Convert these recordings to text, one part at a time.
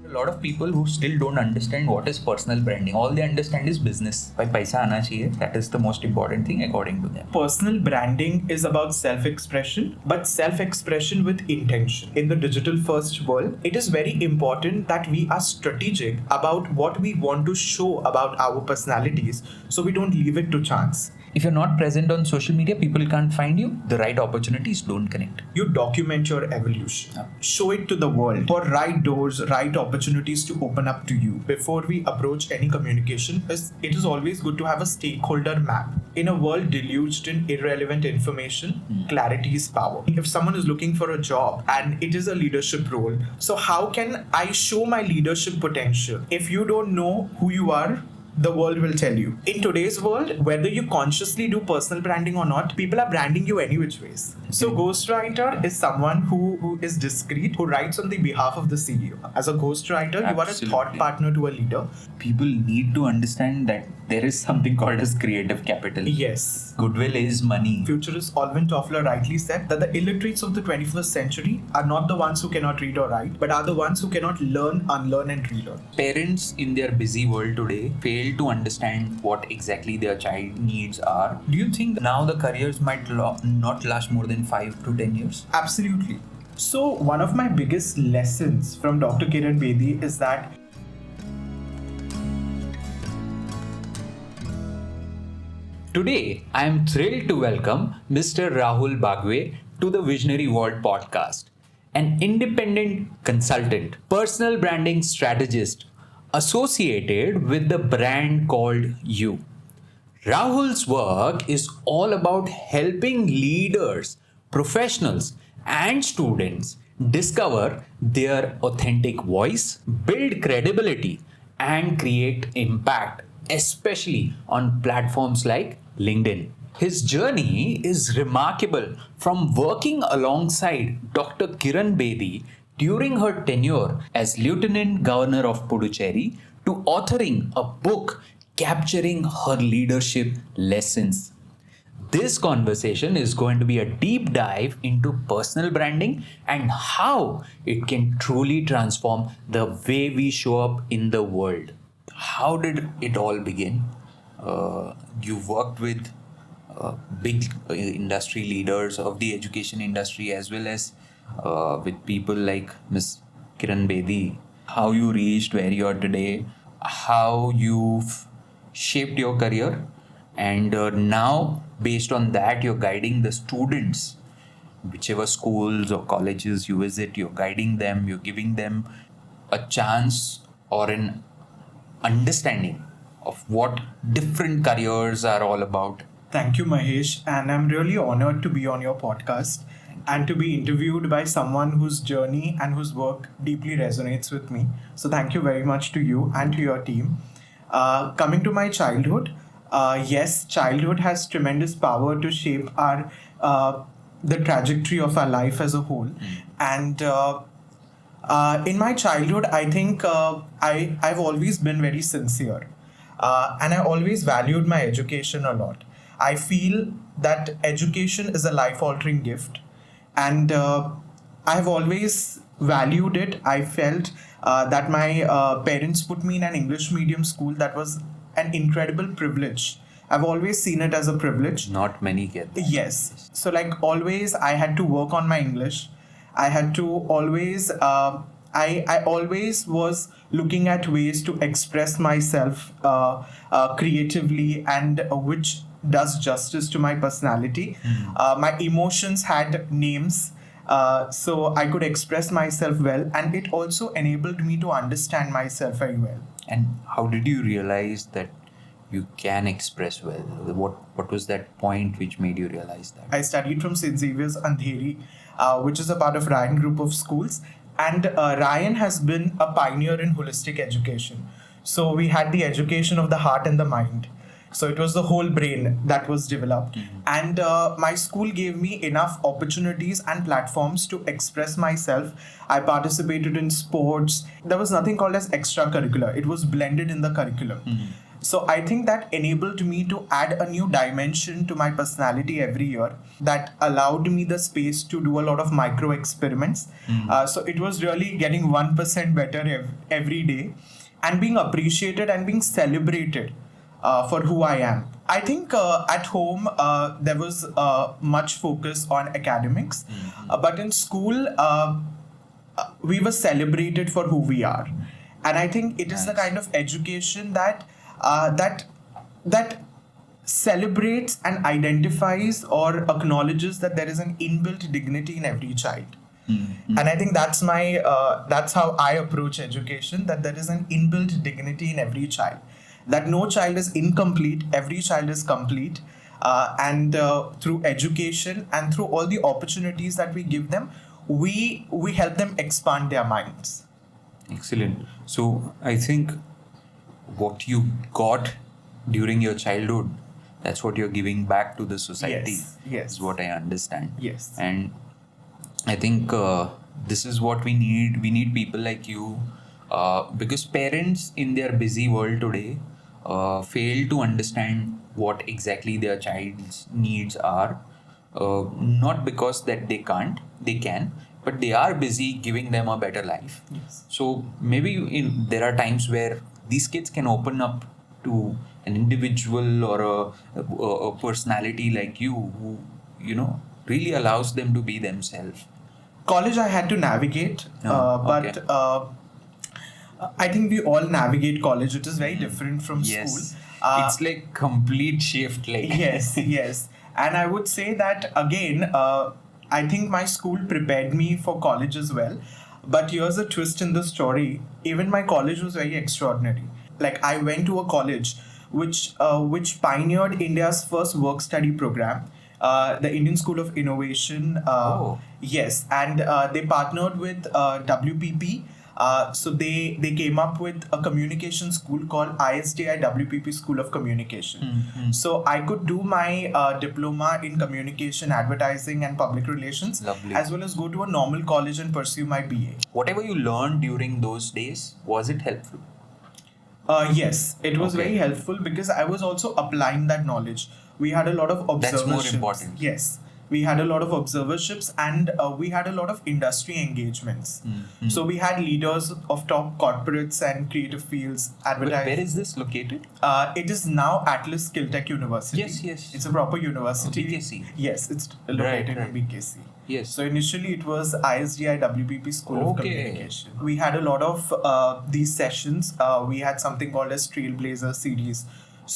A lot of people who still don't understand what is personal branding. All they understand is business. Bhai paisa aana chahiye. That is the most important thing according to them. Personal branding is about self-expression, but self-expression with intention. In the digital first world, it is very important that we are strategic about what we want to show about our personalities, so we don't leave it to chance. If you're not present on social media, people can't find you. The right opportunities don't connect. You document your evolution. Show it to the world. For right doors, right opportunities to open up to you. Before we approach any communication, it is always good to have a stakeholder map. In a world deluged in irrelevant information, clarity is power. If someone is looking for a job and it is a leadership role, so how can I show my leadership potential? If you don't know who you are, the world will tell you. In today's world, whether you consciously do personal branding or not, people are branding you any which ways. So ghostwriter is someone who is discreet, who writes on the behalf of the CEO. As a ghostwriter, you are a thought partner to a leader. People need to understand that there is something called as creative capital. Yes. Goodwill is money. Futurist Alvin Toffler rightly said that the illiterates of the 21st century are not the ones who cannot read or write, but are the ones who cannot learn, unlearn and relearn. Parents in their busy world today fail to understand what exactly their child needs are. Do you think now the careers might not last more than 5 to 10 years? Absolutely. So one of my biggest lessons from Dr. Kiran Bedi is that today, I am thrilled to welcome Mr. Rahul Bagwe to the Visionary World podcast, an independent consultant, personal branding strategist associated with the brand called You. Rahul's work is all about helping leaders, professionals, and students discover their authentic voice, build credibility, and create impact, especially on platforms like LinkedIn. His journey is remarkable, from working alongside Dr. Kiran Bedi during her tenure as Lieutenant Governor of Puducherry to authoring a book capturing her leadership lessons. This conversation is going to be a deep dive into personal branding and how it can truly transform the way we show up in the world. How did it all begin? You worked with big industry leaders of the education industry as well as with people like Ms. Kiran Bedi. How you reached where you are today, how you've shaped your career, and now based on that you're guiding the students, whichever schools or colleges you visit, you're guiding them, you're giving them a chance or an understanding of what different careers are all about. Thank you, Mahesh, and I'm really honored to be on your podcast and to be interviewed by someone whose journey and whose work deeply resonates with me. So thank you very much to you and to your team. Coming to my childhood, yes, childhood has tremendous power to shape our the trajectory of our life as a whole. And in my childhood, I think I've always been very sincere. And I always valued my education a lot. I feel that education is a life-altering gift. And I've always valued it. I felt that my parents put me in an English medium school. That was an incredible privilege. I've always seen it as a privilege. Not many get that. Yes. So like always, I had to work on my English. I had to always... I always was looking at ways to express myself creatively, and which does justice to my personality. My emotions had names, so I could express myself well, and it also enabled me to understand myself very well. And how did you realize that you can express well? What was that point which made you realize that? I studied from St. Xavier's Andheri, which is a part of Ryan Group of Schools. And Ryan has been a pioneer in holistic education. So we had the education of the heart and the mind. So it was the whole brain that was developed. And my school gave me enough opportunities and platforms to express myself. I participated in sports. There was nothing called as extracurricular. It was blended in the curriculum. So I think that enabled me to add a new dimension to my personality every year. That allowed me the space to do a lot of micro experiments. So it was really getting 1% better every day, and being appreciated and being celebrated for who I am. I think at home there was much focus on academics, but in school we were celebrated for who we are, and I think it is the Nice. kind of education that celebrates and identifies or acknowledges that there is an inbuilt dignity in every child. And I think that's how I approach education, that there is an inbuilt dignity in every child, that no child is incomplete, every child is complete. And through education and through all the opportunities that we give them, we help them expand their minds. Excellent. So I think what you got during your childhood, that's what you're giving back to the society. Yes. Is what I understand. Yes. And I think this is what we need. We need people like you, because parents in their busy world today fail to understand what exactly their child's needs are. Not because that they can, but they are busy giving them a better life. Yes. So maybe there are times where these kids can open up to an individual or a personality like you who, really allows them to be themselves. College I had to navigate, Okay. but I think we all navigate college. It is very different from Yes. school. It's like complete shift. Like Yes. And I would say that again, I think my school prepared me for college as well. But here's a twist in the story. Even my college was very extraordinary. Like, I went to a college which pioneered India's first work study program, the Indian School of Innovation. Oh. Yes, and they partnered with WPP. So they came up with a communication school called ISDI WPP School of Communication. So I could do my diploma in communication, advertising, and public relations, Lovely. as well as go to a normal college and pursue my BA. whatever you learned during those days, was it helpful? Yes, it was Okay. very helpful because I was also applying that knowledge. We had a lot of That's more observerships. important. Yes, we had a lot of observerships, and we had a lot of industry engagements. So we had leaders of top corporates and creative fields, Where advertising. is this located? It is now Atlas Skilltech University. Yes. It's a proper university. BKC. Yes, it's located Right. in BKC. Yes. So initially it was ISDI WPP School of Okay. Communication. We had a lot of these sessions. We had something called as Trailblazer series.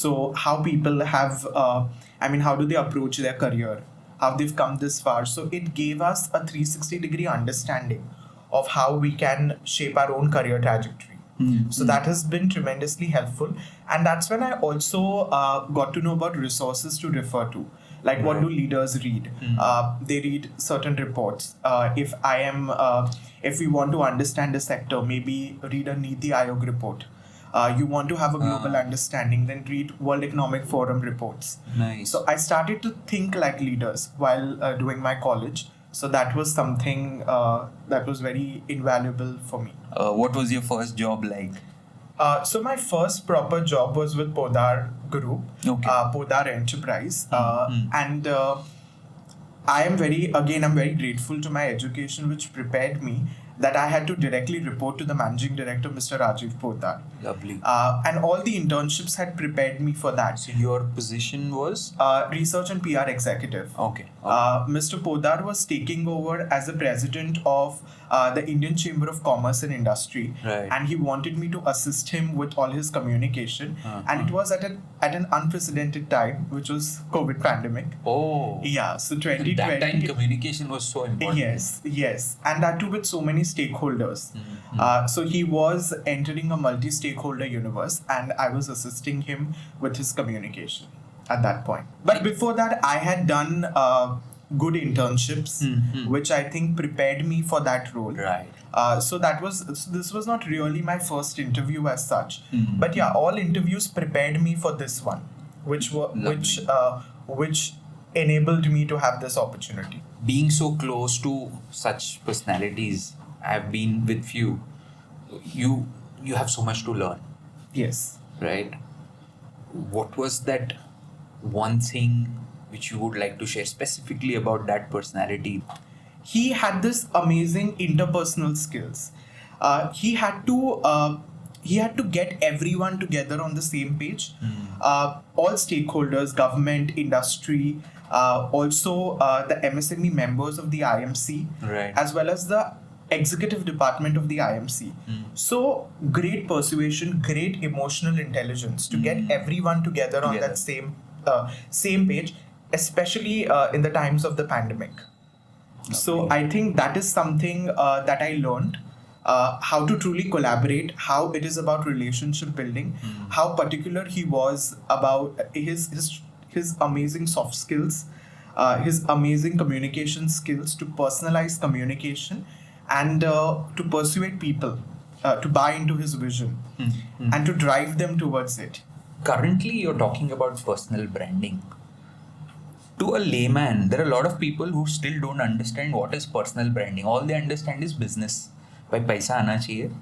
So how people have, how do they approach their career? How they've come this far. So it gave us a 360-degree understanding of how we can shape our own career trajectory. So that has been tremendously helpful. And that's when I also got to know about resources to refer to. Like, what do leaders read? They read certain reports. If we want to understand a sector, maybe read a Niti Aayog report. You want to have a global understanding, then read World Economic Forum reports. Nice. So I started to think like leaders while doing my college. So that was something that was very invaluable for me. What was your first job like? So my first proper job was with Podar Group, Okay. Podar Enterprise, and I'm very grateful to my education, which prepared me that I had to directly report to the managing director, Mr. Rajiv Podar. Lovely. And all the internships had prepared me for that. So your position was? Research and PR executive. Okay. Mr. Podar was taking over as the president of the Indian Chamber of Commerce and Industry, Right. and he wanted me to assist him with all his communication. And it was at an unprecedented time, which was COVID pandemic. Oh. Yeah, so 2020. That time communication was so important. Yes, and that too with so many stakeholders. So he was entering a multi-stakeholder universe, and I was assisting him with his communication at that point. But before that, I had done good internships, which I think prepared me for that role. Right. So this was not really my first interview as such, but yeah, all interviews prepared me for this one, which enabled me to have this opportunity. Being so close to such personalities, I've been with few. You have so much to learn, Yes. right? What was that one thing which you would like to share specifically about that personality? He had this amazing interpersonal skills. He had to get everyone together on the same page. All stakeholders, government, industry, also the MSME members of the IMC, Right. as well as the executive department of the IMC. So great persuasion, great emotional intelligence to get everyone together on Together. that same page, especially in the times of the pandemic. So I think that is something that I learned. How to truly collaborate, how it is about relationship building, how particular he was about his amazing soft skills, his amazing communication skills to personalize communication and to persuade people to buy into his vision and to drive them towards it. Currently, you're talking about personal branding. To a layman, there are a lot of people who still don't understand what is personal branding. All they understand is business. By paisa aana chahiye.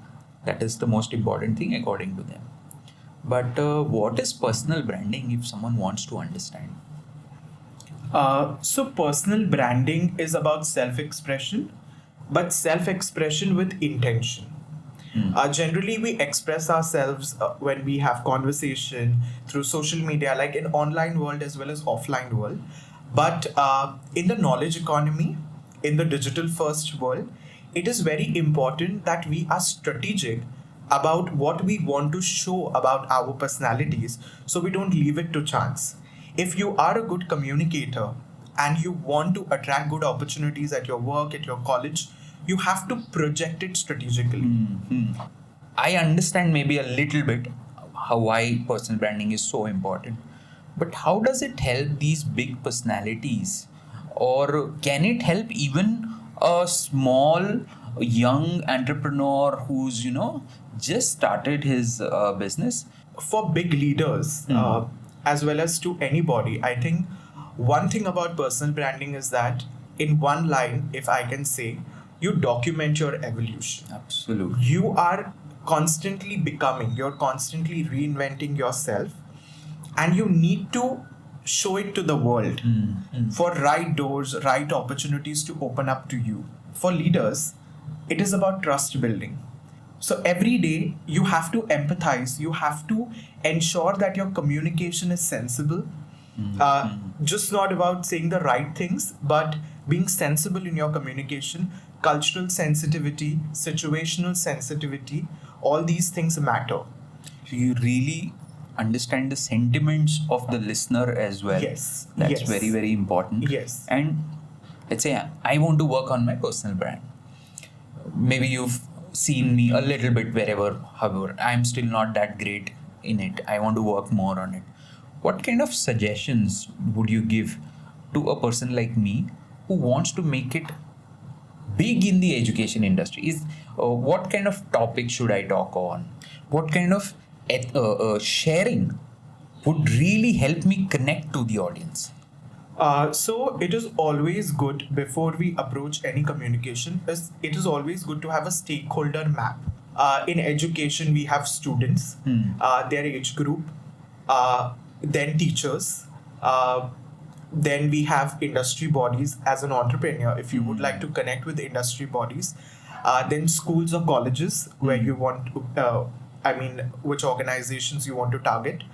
That is the most important thing according to them. But what is personal branding if someone wants to understand? So personal branding is about self-expression, but self-expression with intention. Generally, we express ourselves when we have conversation through social media, like in online world as well as offline world. But in the knowledge economy, in the digital first world, it is very important that we are strategic about what we want to show about our personalities, so we don't leave it to chance. If you are a good communicator and you want to attract good opportunities at your work, at your college, you have to project it strategically. I understand maybe a little bit how why personal branding is so important. But how does it help these big personalities? Or can it help even a small young entrepreneur who's, just started his business? For big leaders, as well as to anybody, I think one thing about personal branding is that in one line, if I can say, you document your evolution. Absolutely. You are constantly becoming, you're constantly reinventing yourself, and you need to show it to the world for right doors, right opportunities to open up to you. For leaders, it is about trust building. So every day you have to empathize, you have to ensure that your communication is sensible, just not about saying the right things, but being sensible in your communication, cultural sensitivity, situational sensitivity, all these things matter. So you really understand the sentiments of the listener as well. Yes. That's Yes. very, very important. Yes. And let's say I want to work on my personal brand. Maybe you've seen me a little bit wherever, however, I'm still not that great in it. I want to work more on it. What kind of suggestions would you give to a person like me who wants to make it big in the education industry? Is what kind of topic should I talk on? What kind of sharing would really help me connect to the audience? So it is always good before we approach any communication. It is always good to have a stakeholder map. In education, we have students, their age group, then teachers, then we have industry bodies. As an entrepreneur, if you would like to connect with industry bodies, then schools or colleges where you want to, which organizations you want to target,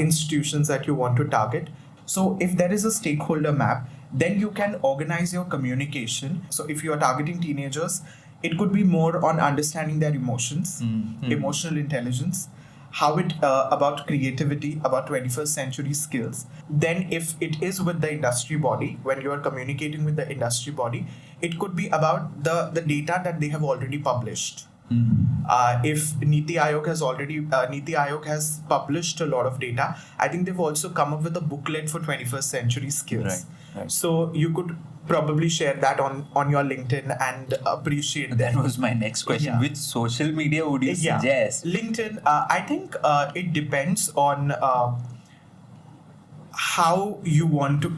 institutions that you want to target. So if there is a stakeholder map, then you can organize your communication. So if you are targeting teenagers, it could be more on understanding their emotions, emotional intelligence, how it about creativity, about 21st century skills. Then if it is with the industry body, when you are communicating with the industry body, it could be about the data that they have already published. If Niti Aayog has published a lot of data, I think they've also come up with a booklet for 21st century skills. Right. So you could probably share that on your LinkedIn and appreciate That them. was my next question. Yeah. Which social media would you Yeah. suggest? LinkedIn, I think it depends on how you want to,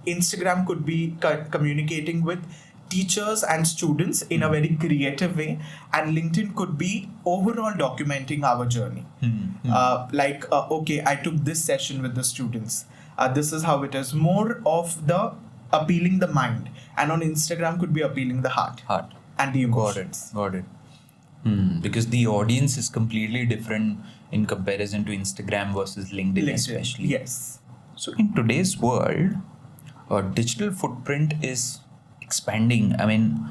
Instagram could be communicating with teachers and students in a very creative way, and LinkedIn could be overall documenting our journey. Okay, I took this session with the students. This is how it is. More of the appealing the mind, and on Instagram could be appealing the heart. And the emotions. Got it. Because the audience is completely different in comparison to Instagram versus LinkedIn especially. Yes. So in today's world, digital footprint is expanding. I mean,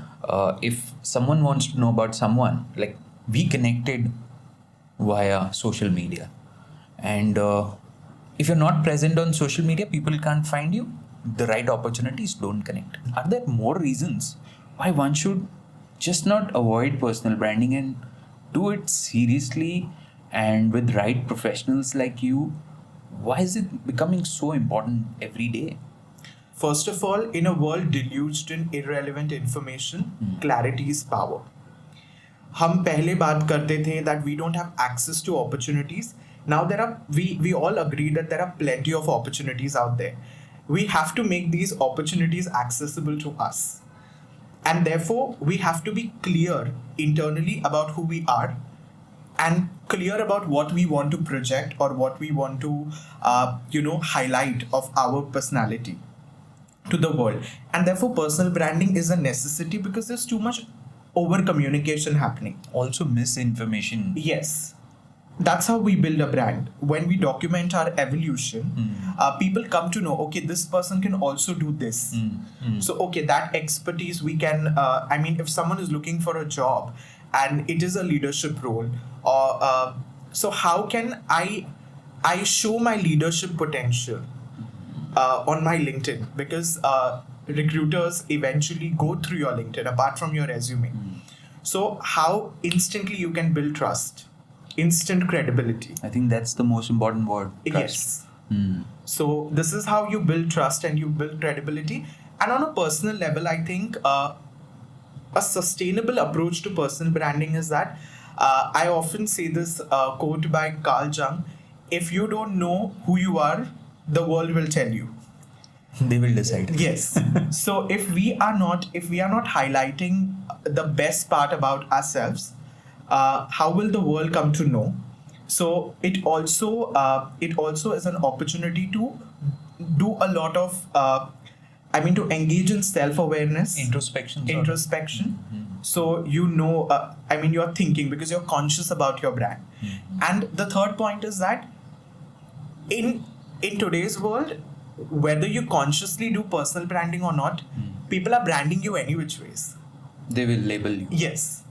if someone wants to know about someone, like we connected via social media, and if you're not present on social media, people can't find you. The right opportunities don't connect. Are there more reasons why one should just not avoid personal branding and do it seriously and with right professionals like you? Why is it becoming so important every day? First of all, in a world deluged in irrelevant information, clarity is power. हम पहले बात करते थे that we don't have access to opportunities. Now we all agree that there are plenty of opportunities out there. We have to make these opportunities accessible to us. And therefore, we have to be clear internally about who we are and clear about what we want to project or what we want to, highlight of our personality to the world. And therefore, personal branding is a necessity because there's too much over communication happening. Also, misinformation. Yes. That's how we build a brand. When we document our evolution, people come to know, okay, this person can also do this. So, okay, that expertise we can, if someone is looking for a job and it is a leadership role, or so how can I show my leadership potential on my LinkedIn? Because recruiters eventually go through your LinkedIn apart from your resume. So how instantly you can build trust. Instant credibility. I think that's the most important word. Yes. So this is how you build trust and you build credibility. And on a personal level, I think a sustainable approach to personal branding is that I often say this quote by Carl Jung: if you don't know who you are, the world will tell you. They will decide. Yes. So if we are not highlighting the best part about ourselves, how will the world come to know? So it also is an opportunity to do a lot of to engage in self-awareness, introspection. So you're thinking because you're conscious about your brand. And the third point is that in today's world, whether you consciously do personal branding or not, people are branding you any which ways. They will label you. Yes.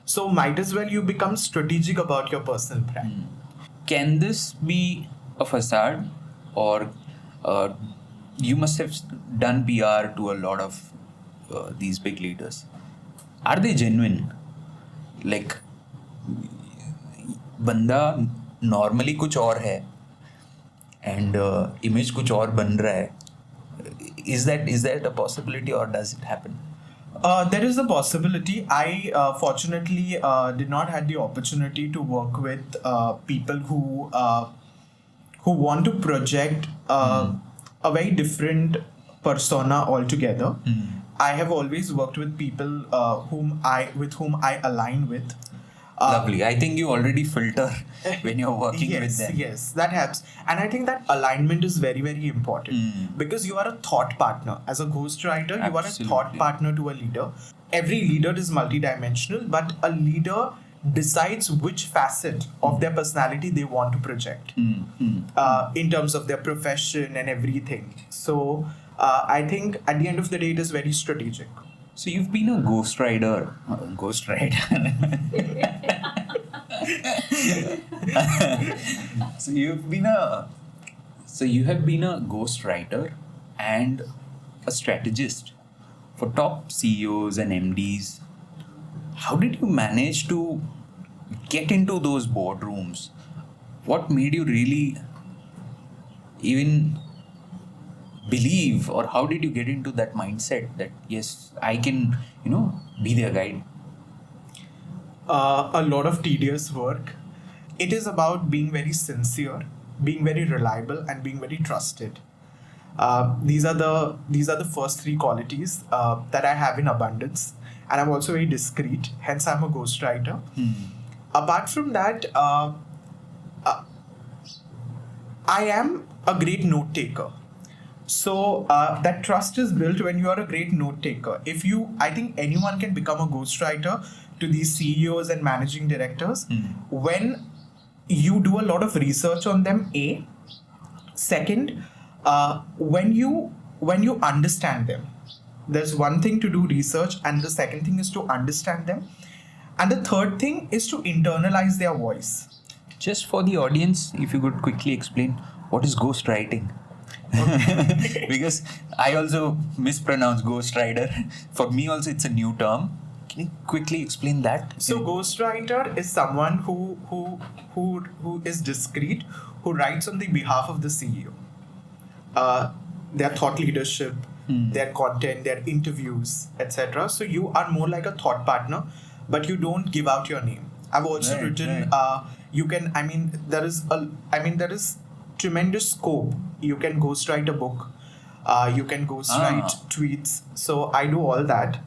So might as well you become strategic about your personal brand. Can this be a facade, or you must have done PR to a lot of these big leaders? Are they genuine? Like, बंदा normally कुछ और है and image कुछ और बन रहा है. Is that a possibility, or does it happen? There is a possibility. I fortunately did not have the opportunity to work with people who want to project a very different persona altogether. I have always worked with people with whom I align with. Lovely. I think you already filter when you're working with them. Yes, that helps. And I think that alignment is very, very important because you are a thought partner. As a ghostwriter, you are a thought partner to a leader. Every leader is multidimensional, but a leader decides which facet of their personality they want to project in terms of their profession and everything. So I think at the end of the day, it is very strategic. So you've been a ghostwriter. So you have been a ghostwriter and a strategist for top CEOs and MDs. How did you manage to get into those boardrooms? What made you really even believe, or how did you get into that mindset that yes, I can be their guide? A lot of tedious work. It is about being very sincere, being very reliable, and being very trusted. These are the first three qualities that I have in abundance, and I'm also very discreet. Hence, I'm a ghostwriter. Apart from that, I am a great note taker. So that trust is built when you are a great note taker. I think anyone can become a ghostwriter to these CEOs and managing directors when you do a lot of research on them. Second, when you understand them. There's one thing to do research, and the second thing is to understand them, and the third thing is to internalize their voice. Just for the audience, if you could quickly explain what is ghostwriting. Because I also mispronounce ghostwriter. For me also it's a new term. Can you quickly explain that? So ghostwriter is someone who is discreet, who writes on the behalf of the CEO. Their thought leadership, their content, their interviews, etc. So you are more like a thought partner, but you don't give out your name. I've also written. You can. There is tremendous scope. You can ghostwrite a book. You can ghostwrite tweets. So I do all that.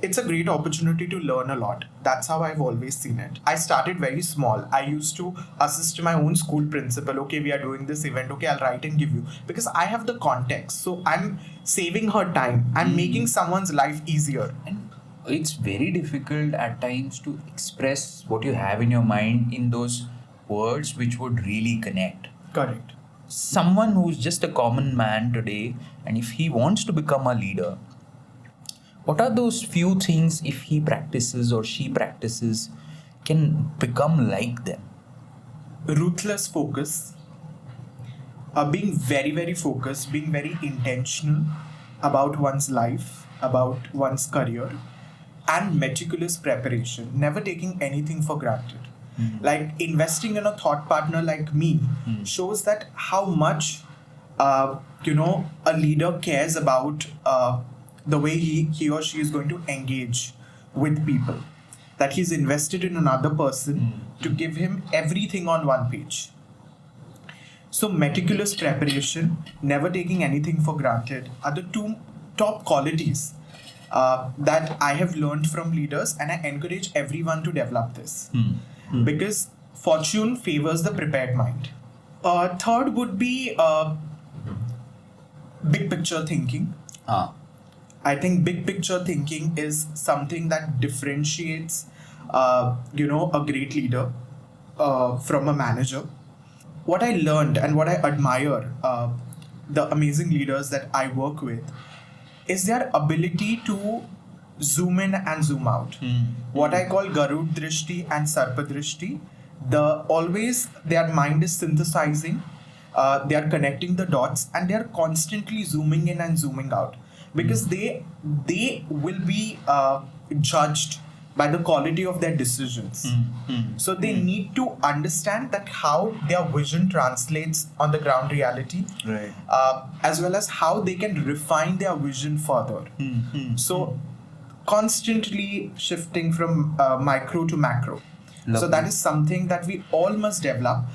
It's a great opportunity to learn a lot. That's how I've always seen it. I started very small. I used to assist my own school principal. Okay, we are doing this event. Okay, I'll write and give you. Because I have the context. So I'm saving her time. I'm making someone's life easier. And it's very difficult at times to express what you have in your mind in those words which would really connect. Correct. Someone who's just a common man today, and if he wants to become a leader, what are those few things, if he practices or she practices, can become like them? Ruthless focus. Being very, very focused, being very intentional about one's life, about one's career, and meticulous preparation. Never taking anything for granted. Like investing in a thought partner like me shows that how much a leader cares about the way he or she is going to engage with people. That he's invested in another person to give him everything on one page. So meticulous preparation, never taking anything for granted are the two top qualities that I have learned from leaders, and I encourage everyone to develop this. Because fortune favors the prepared mind. Third would be big picture thinking. I think big picture thinking is something that differentiates, a great leader from a manager. What I learned and what I admire the amazing leaders that I work with is their ability to zoom in and zoom out. What I call Garud Drishti and Sarpa Drishti. Their mind is synthesizing, they are connecting the dots, and they are constantly zooming in and zooming out. Because they will be judged by the quality of their decisions. So they need to understand that how their vision translates on the ground reality, Right. As well as how they can refine their vision further. So constantly shifting from micro to macro. Lovely. So that is something that we all must develop.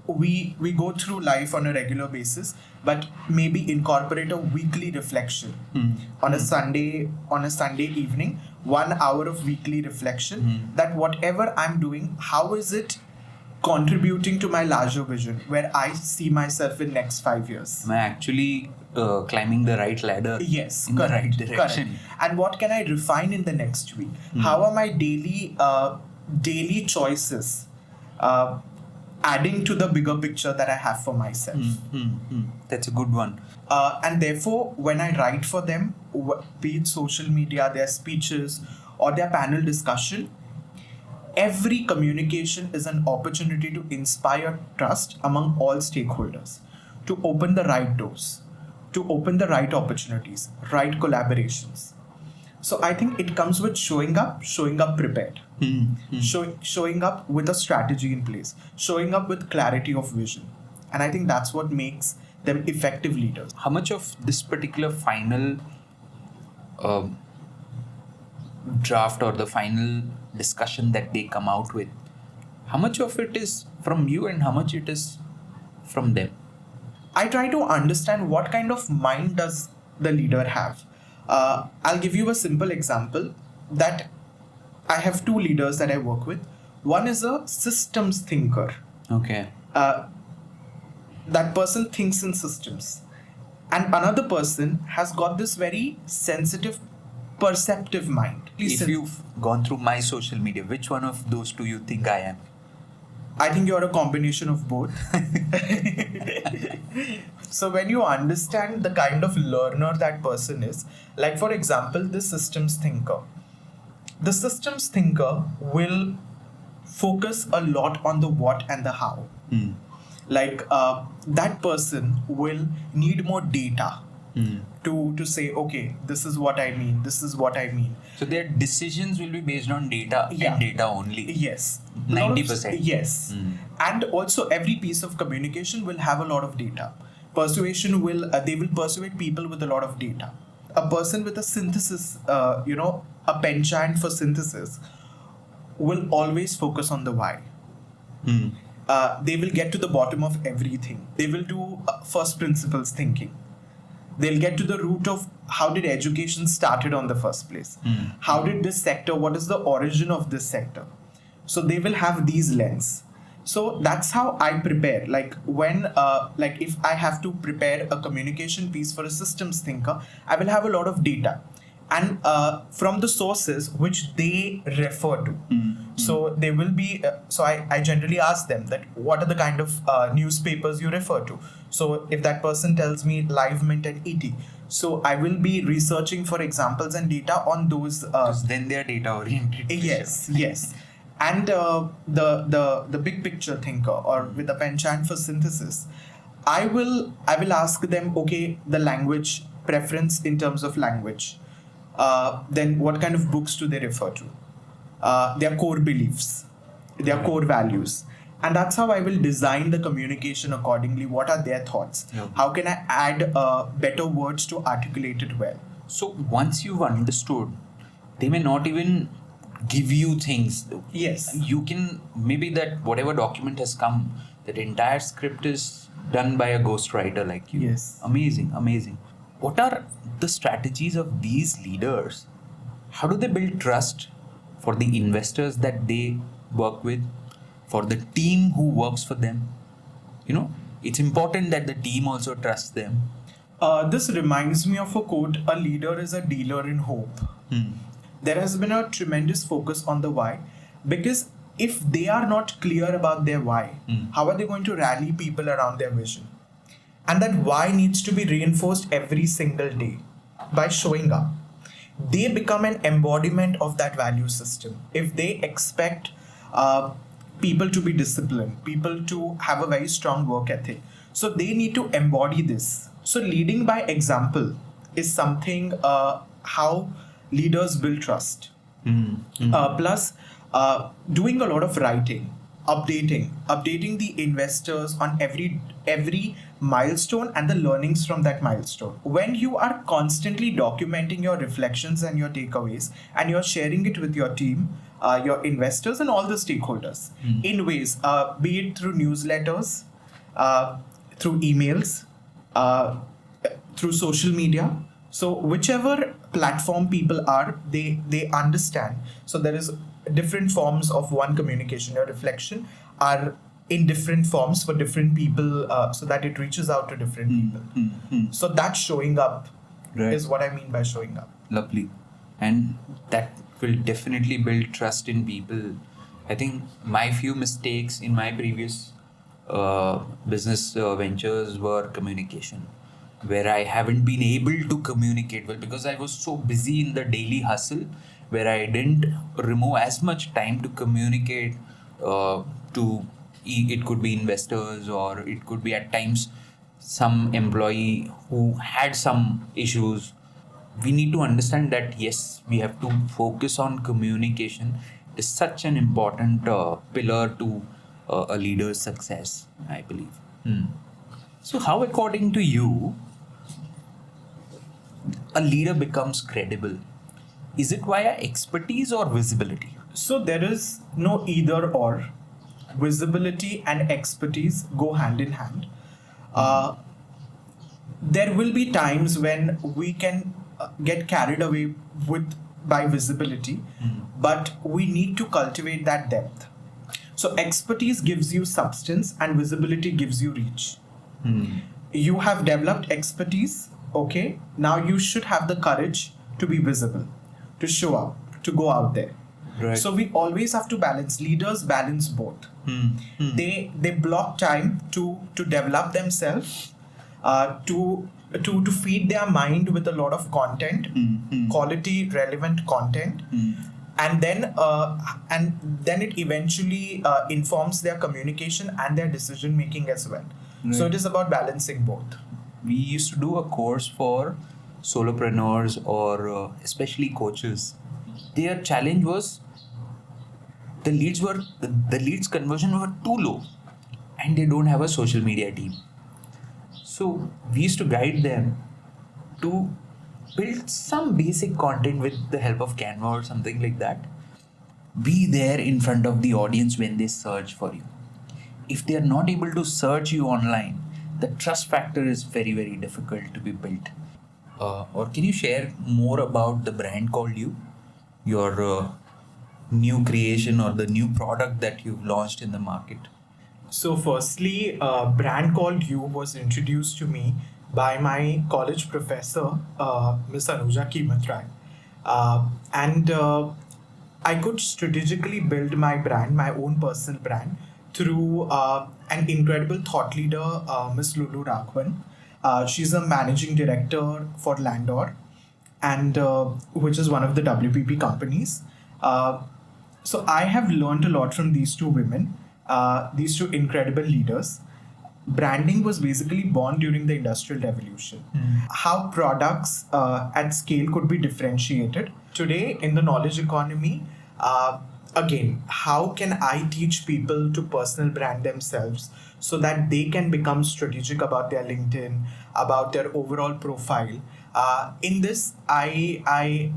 We go through life on a regular basis, but maybe incorporate a weekly reflection on a Sunday evening, 1 hour of weekly reflection, that whatever I'm doing, how is it contributing to my larger vision, where I see myself in next 5 years. Am I actually climbing the right ladder? Yes, in correct, the right direction? correct. And what can I refine in the next week? How are my daily choices adding to the bigger picture that I have for myself? That's a good one. And therefore, when I write for them, be it social media, their speeches, or their panel discussion, every communication is an opportunity to inspire trust among all stakeholders, to open the right doors, to open the right opportunities, right collaborations. So I think it comes with showing up prepared, showing up with a strategy in place, showing up with clarity of vision. And I think that's what makes them effective leaders. How much of this particular final draft or the final discussion that they come out with, how much of it is from you and how much it is from them? I try to understand what kind of mind does the leader have. I'll give you a simple example that I have two leaders that I work with. One is a systems thinker. Okay. That person thinks in systems. And another person has got this very sensitive, perceptive mind. If you've gone through my social media, which one of those two you think I am? I think you're a combination of both. So when you understand the kind of learner that person is, like for example, the systems thinker. The systems thinker will focus a lot on the what and the how. Like that person will need more data to say, okay, this is what I mean, this is what I mean. So their decisions will be based on data Yeah. and data only. Yes. 90%. Yes. And also every piece of communication will have a lot of data. Persuasion will, they will persuade people with a lot of data. A person with a synthesis, a penchant for synthesis will always focus on the why. They will get to the bottom of everything. They will do first principles thinking. They'll get to the root of how did education started on the first place. How did this sector, what is the origin of this sector? So they will have these lens. So that's how I prepare. Like when, like if I have to prepare a communication piece for a systems thinker, I will have a lot of data. And from the sources which they refer to. So they will be, so I generally ask them that what are the kind of newspapers you refer to. So if that person tells me Live Mint and ET, so I will be researching for examples and data on those. Because then they are data oriented. Yes, yes. And the big picture thinker or with a penchant for synthesis, I will ask them, okay, the language preference in terms of language. Then what kind of books do they refer to? Their core beliefs, their core values. And that's how I will design the communication accordingly. What are their thoughts? Yeah. How can I add better words to articulate it well? So once you've understood, they may not even give you things. Yes. You can, maybe that whatever document has come, that entire script is done by a ghostwriter like you. Yes. Amazing, amazing. What are the strategies of these leaders? How do they build trust for the investors that they work with, for the team who works for them? It's important that the team also trusts them. This reminds me of a quote: a leader is a dealer in hope. There has been a tremendous focus on the why, because if they are not clear about their why, how are they going to rally people around their vision? And that why needs to be reinforced every single day by showing up. They become an embodiment of that value system. If they expect people to be disciplined, people to have a very strong work ethic, so they need to embody this. So leading by example is something how leaders build trust. Plus, doing a lot of writing, updating the investors on every milestone and the learnings from that milestone. When you are constantly documenting your reflections and your takeaways, and you're sharing it with your team, your investors, and all the stakeholders in ways, be it through newsletters, through emails, through social media. So whichever platform people are, they understand. So there is different forms of one communication. Your reflection are in different forms for different people, so that it reaches out to different people. So that showing up is what I mean by showing up. Lovely. And that will definitely build trust in people. I think my few mistakes in my previous business ventures were communication, where I haven't been able to communicate well because I was so busy in the daily hustle, where I didn't remove as much time to communicate to, it could be investors, or it could be at times some employee who had some issues. We need to understand that yes, we have to focus on communication. It's such an important pillar to a leader's success, I believe. So how, according to you, a leader becomes credible? Is it via expertise or visibility? So there is no either or. Visibility and expertise go hand in hand. there will be times when we can get carried away with by visibility, but we need to cultivate that depth. So expertise gives you substance and visibility gives you reach. You have developed expertise, okay, now you should have the courage to be visible, to show up, to go out there. Right. So we always have to balance. Leaders balance both. They block time to develop themselves, to feed their mind with a lot of content, quality relevant content, and then it eventually informs their communication and their decision making as well. So Right. it is about balancing both. We used to do a course for solopreneurs or especially coaches. Their challenge was the leads conversion were too low, and they don't have a social media team. So we used to guide them to build some basic content with the help of Canva or something like that. Be there in front of the audience when they search for you. If they are not able to search you online, the trust factor is very, very difficult to be built. Or can you share more about the brand called you? Your new creation or the new product that you've launched in the market? So, firstly, a brand called You was introduced to me by my college professor, Miss Anuja Kimatrai. And I could strategically build my brand, my own personal brand, through an incredible thought leader, Miss Lulu Raghwan. She's a managing director for Landor, and which is one of the WPP companies. So I have learned a lot from these two women, these two incredible leaders. Branding was basically born during the Industrial Revolution. How products at scale could be differentiated. Today, in the knowledge economy, again, how can I teach people to personal brand themselves so that they can become strategic about their LinkedIn, about their overall profile? In this, I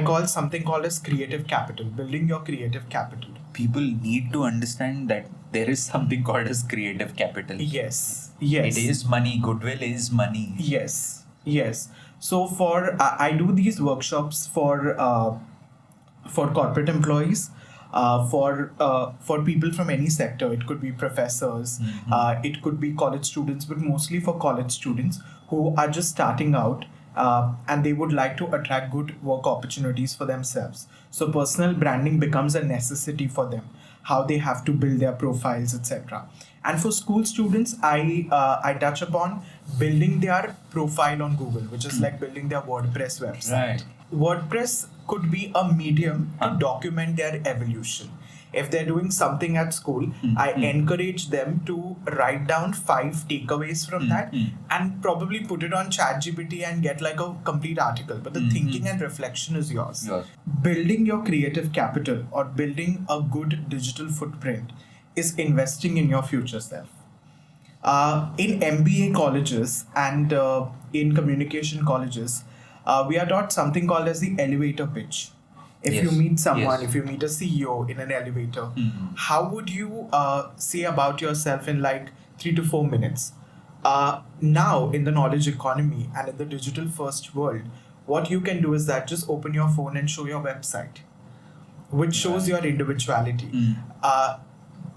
call something called as creative capital, building your creative capital. People need to understand that there is something called as creative capital. Yes, yes. It is money. Goodwill is money. Yes, yes. So I do these workshops for corporate employees, for people from any sector. It could be professors, it could be college students, but mostly for college students who are just starting out. And they would like to attract good work opportunities for themselves. So personal branding becomes a necessity for them, how they have to build their profiles, etc. And for school students, I touch upon building their profile on Google, which is like building their WordPress website. Right. WordPress could be a medium to document their evolution. If they're doing something at school, I encourage them to write down 5 takeaways from that and probably put it on ChatGPT and get like a complete article. But the thinking and reflection is yours. Yours. Building your creative capital or building a good digital footprint is investing in your future self. In MBA colleges and in communication colleges, we are taught something called as the elevator pitch. If you Yes. meet someone, Yes. if you meet a CEO in an elevator, how would you say about yourself in like 3 to 4 minutes? Now, in the knowledge economy and in the digital first world, what you can do is that just open your phone and show your website, which shows your individuality.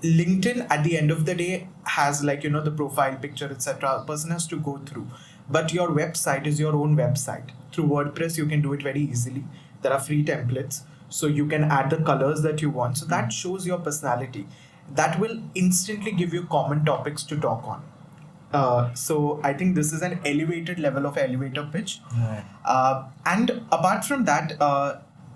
LinkedIn at the end of the day has like the profile picture, etc. A person has to go through, but your website is your own website. Through WordPress you can do it very easily. There are free templates, so you can add the colors that you want, so that shows your personality. That will instantly give you common topics to talk on. So I think this is an elevated level of elevator pitch. Right. And apart from that,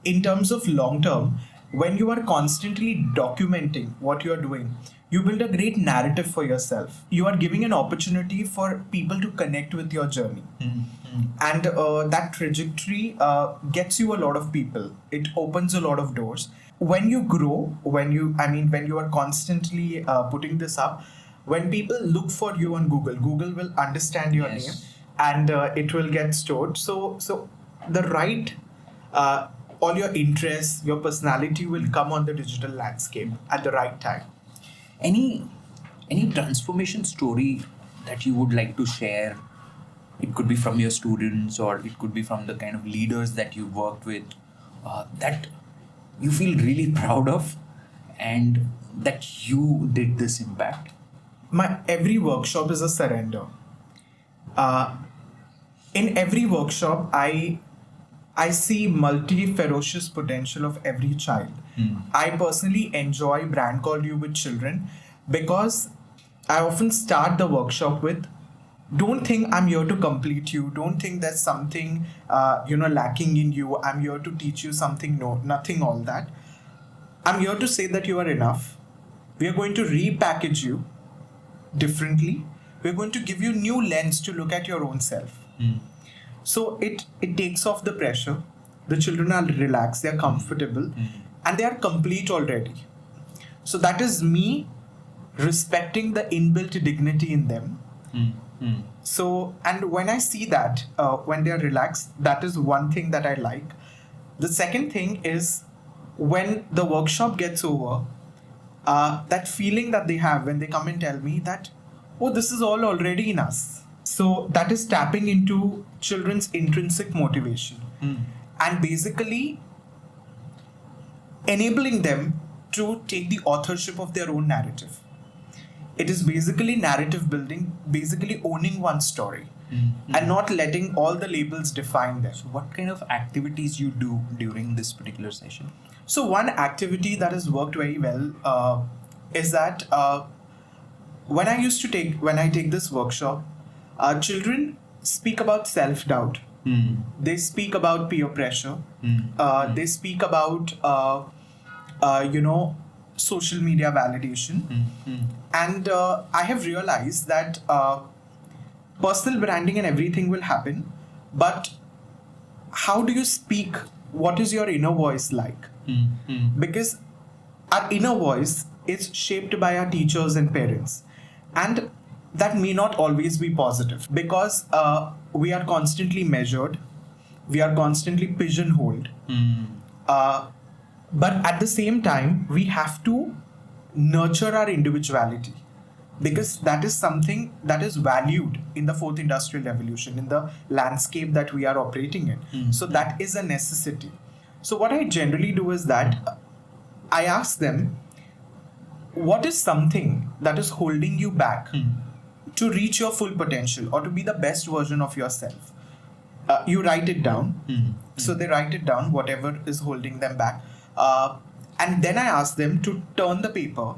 in terms of long term, when you are constantly documenting what you are doing, you build a great narrative for yourself. You are giving an opportunity for people to connect with your journey. And that trajectory gets you a lot of people. It opens a lot of doors. When you grow, when you are constantly putting this up, when people look for you on Google, Google will understand your Yes. name and it will get stored. So the right, all your interests, your personality will come on the digital landscape at the right time. Any transformation story that you would like to share it could be from your students, or it could be from the kind of leaders that you worked with, that you feel really proud of, and that you did this impact? My every workshop is a surrender. In every workshop, I see multi-ferocious potential of every child. I personally enjoy Brand Called You with children because I often start the workshop with, don't think I'm here to complete you. Don't think there's something lacking in you. I'm here to teach you something. No, nothing all that. I'm here to say that you are enough. We are going to repackage you differently. We're going to give you new lens to look at your own self. So it takes off the pressure. The children are relaxed, they're comfortable, and they are complete already. So that is me respecting the inbuilt dignity in them. So, and when I see that, when they're relaxed, that is one thing that I like. The second thing is when the workshop gets over, that feeling that they have when they come and tell me that, oh, this is all already in us. So that is tapping into children's intrinsic motivation and basically enabling them to take the authorship of their own narrative. It is basically narrative building, basically owning one story and not letting all the labels define them. So what kind of activities you do during this particular session? So one activity that has worked very well is that when I take this workshop, children speak about self-doubt. They speak about peer pressure. They speak about social media validation. And I have realized that personal branding and everything will happen, but how do you speak? What is your inner voice like? Because our inner voice is shaped by our teachers and parents, and that may not always be positive because we are constantly measured, we are constantly pigeonholed. But at the same time, we have to nurture our individuality because that is something that is valued in the fourth industrial revolution, in the landscape that we are operating in. So that is a necessity. So what I generally do is that I ask them, what is something that is holding you back to reach your full potential or to be the best version of yourself? You write it down. So they write it down, whatever is holding them back. And then I ask them to turn the paper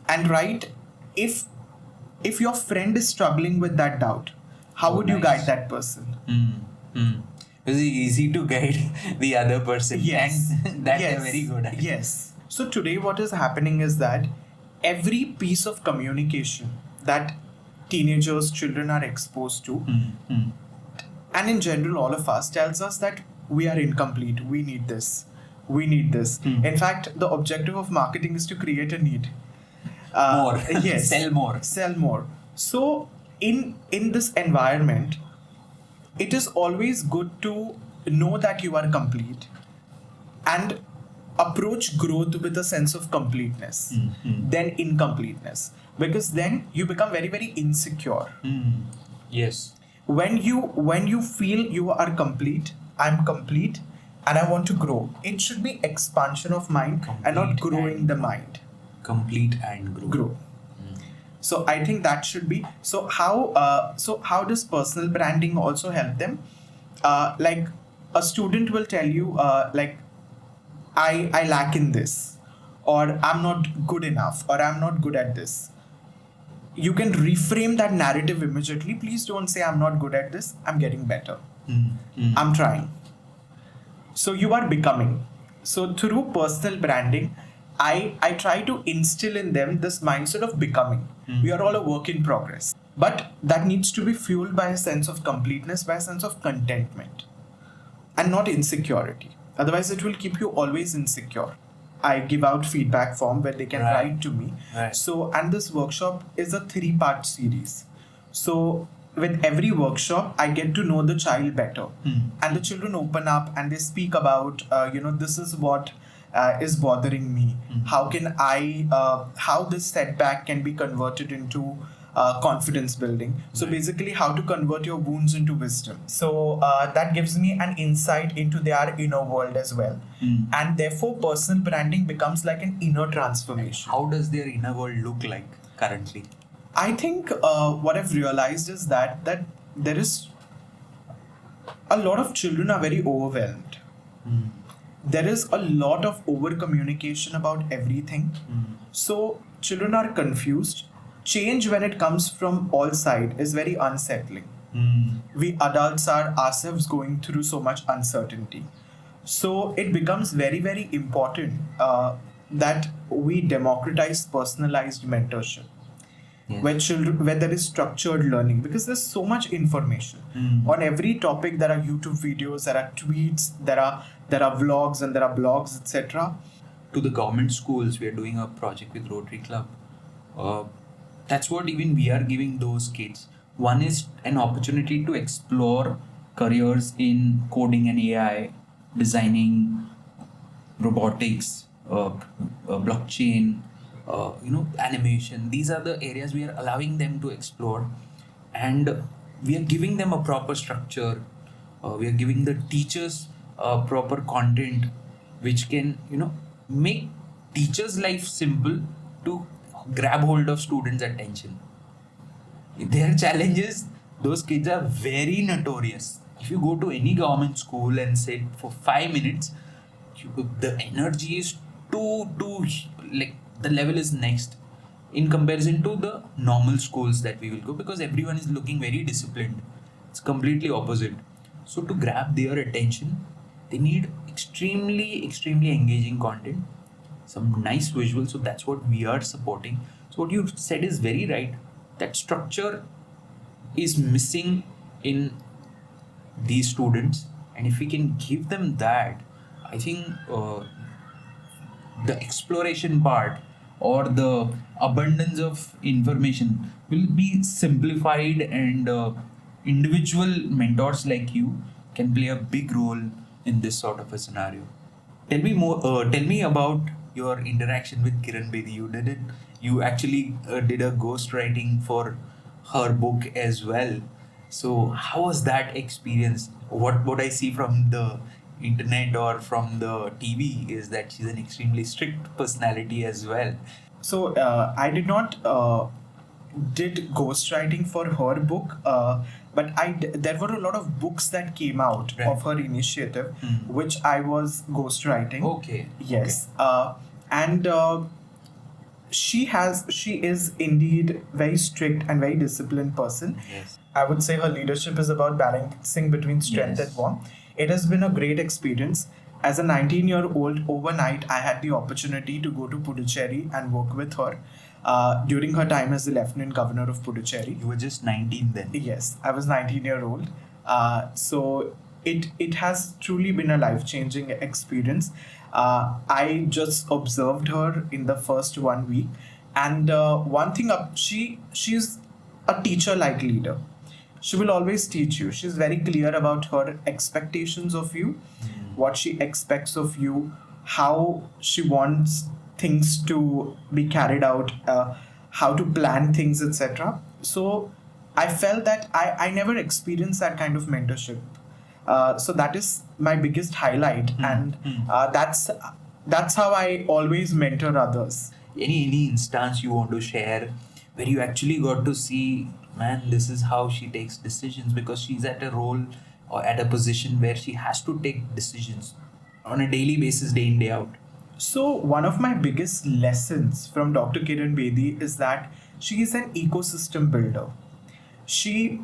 and write, if your friend is struggling with that doubt, how would you guide that person? It's easy to guide the other person. Yes. And that's a very good idea. Yes. So today what is happening is that every piece of communication that teenagers, children are exposed to, and in general all of us, tells us that we are incomplete, we need this. In fact, the objective of marketing is to create a need. More. Yes. Sell more. So in this environment, it is always good to know that you are complete and approach growth with a sense of completeness than incompleteness, because then you become very, very insecure. Yes. When you feel you are complete, I'm complete and I want to grow, it should be expansion of mind and not growing the mind. Complete and grow. So I think that should be. So how does personal branding also help them? Like a student will tell you, like, I lack in this, or I'm not good enough, or I'm not good at this. You can reframe that narrative immediately. Please don't say I'm not good at this. I'm getting better. I'm trying. So you are becoming. So through personal branding, I try to instill in them this mindset of becoming. We are all a work in progress. But that needs to be fueled by a sense of completeness, by a sense of contentment, and not insecurity. Otherwise, it will keep you always insecure. I give out feedback form where they can write to me. So, and this workshop is a 3-part series. So with every workshop, I get to know the child better. And the children open up and they speak about, this is what is bothering me. How can how this setback can be converted into confidence building. So Right. basically, how to convert your wounds into wisdom. So that gives me an insight into their inner world as well. And therefore, personal branding becomes like an inner transformation. How does their inner world look like currently? I think what I've realized is that there is a lot of children are very overwhelmed. There is a lot of over communication about everything. So children are confused. Change when it comes from all sides is very unsettling. We adults are ourselves going through so much uncertainty. So it becomes very, very important that we democratize personalized mentorship. Yes. Where there is structured learning, because there's so much information on every topic. There are YouTube videos, there are tweets, there are vlogs, and there are blogs, etc. To the government schools, we are doing a project with Rotary Club. That's what even we are giving those kids. One is an opportunity to explore careers in coding and AI, designing, robotics, blockchain, animation. These are the areas we are allowing them to explore, and we are giving them a proper structure. We are giving the teachers proper content, which can make teachers' life simple to grab hold of students' attention. Their challenges, those kids are very notorious. If you go to any government school and sit for 5 minutes, the energy is too like the level is next in comparison to the normal schools that we will go, because everyone is looking very disciplined. It's completely opposite. So to grab their attention, they need extremely engaging content, some nice visuals. So that's what we are supporting. So what you said is very right. That structure is missing in these students, and if we can give them that, I think the exploration part or the abundance of information will be simplified, and individual mentors like you can play a big role in this sort of a scenario. Tell me more. Tell me about your interaction with Kiran Bedi. You did it. You actually did a ghostwriting for her book as well. So how was that experience? What I see from the internet or from the TV is that she's an extremely strict personality as well. So I did not did ghostwriting for her book, but there were a lot of books that came out Right. of her initiative, which I was ghostwriting. Okay. Yes, and she is indeed very strict and very disciplined person. Yes. I would say her leadership is about balancing between strength Yes. and warmth. It has been a great experience. As a 19-year-old, overnight, I had the opportunity to go to Puducherry and work with her during her time as the Lieutenant Governor of Puducherry. You were just 19 then. Yes, I was 19-year-old. So it has truly been a life-changing experience. I just observed her in the first 1 week, and one thing she's a teacher-like leader. She will always teach you. She's very clear about her expectations of you, what she expects of you, how she wants things to be carried out, how to plan things, etc. So I felt that I never experienced that kind of mentorship. So that is my biggest highlight, and that's how I always mentor others. Any instance you want to share where you actually got to see, man, this is how she takes decisions, because she's at a role or at a position where she has to take decisions on a daily basis, day in, day out. So one of my biggest lessons from Dr. Kiran Bedi is that she is an ecosystem builder. She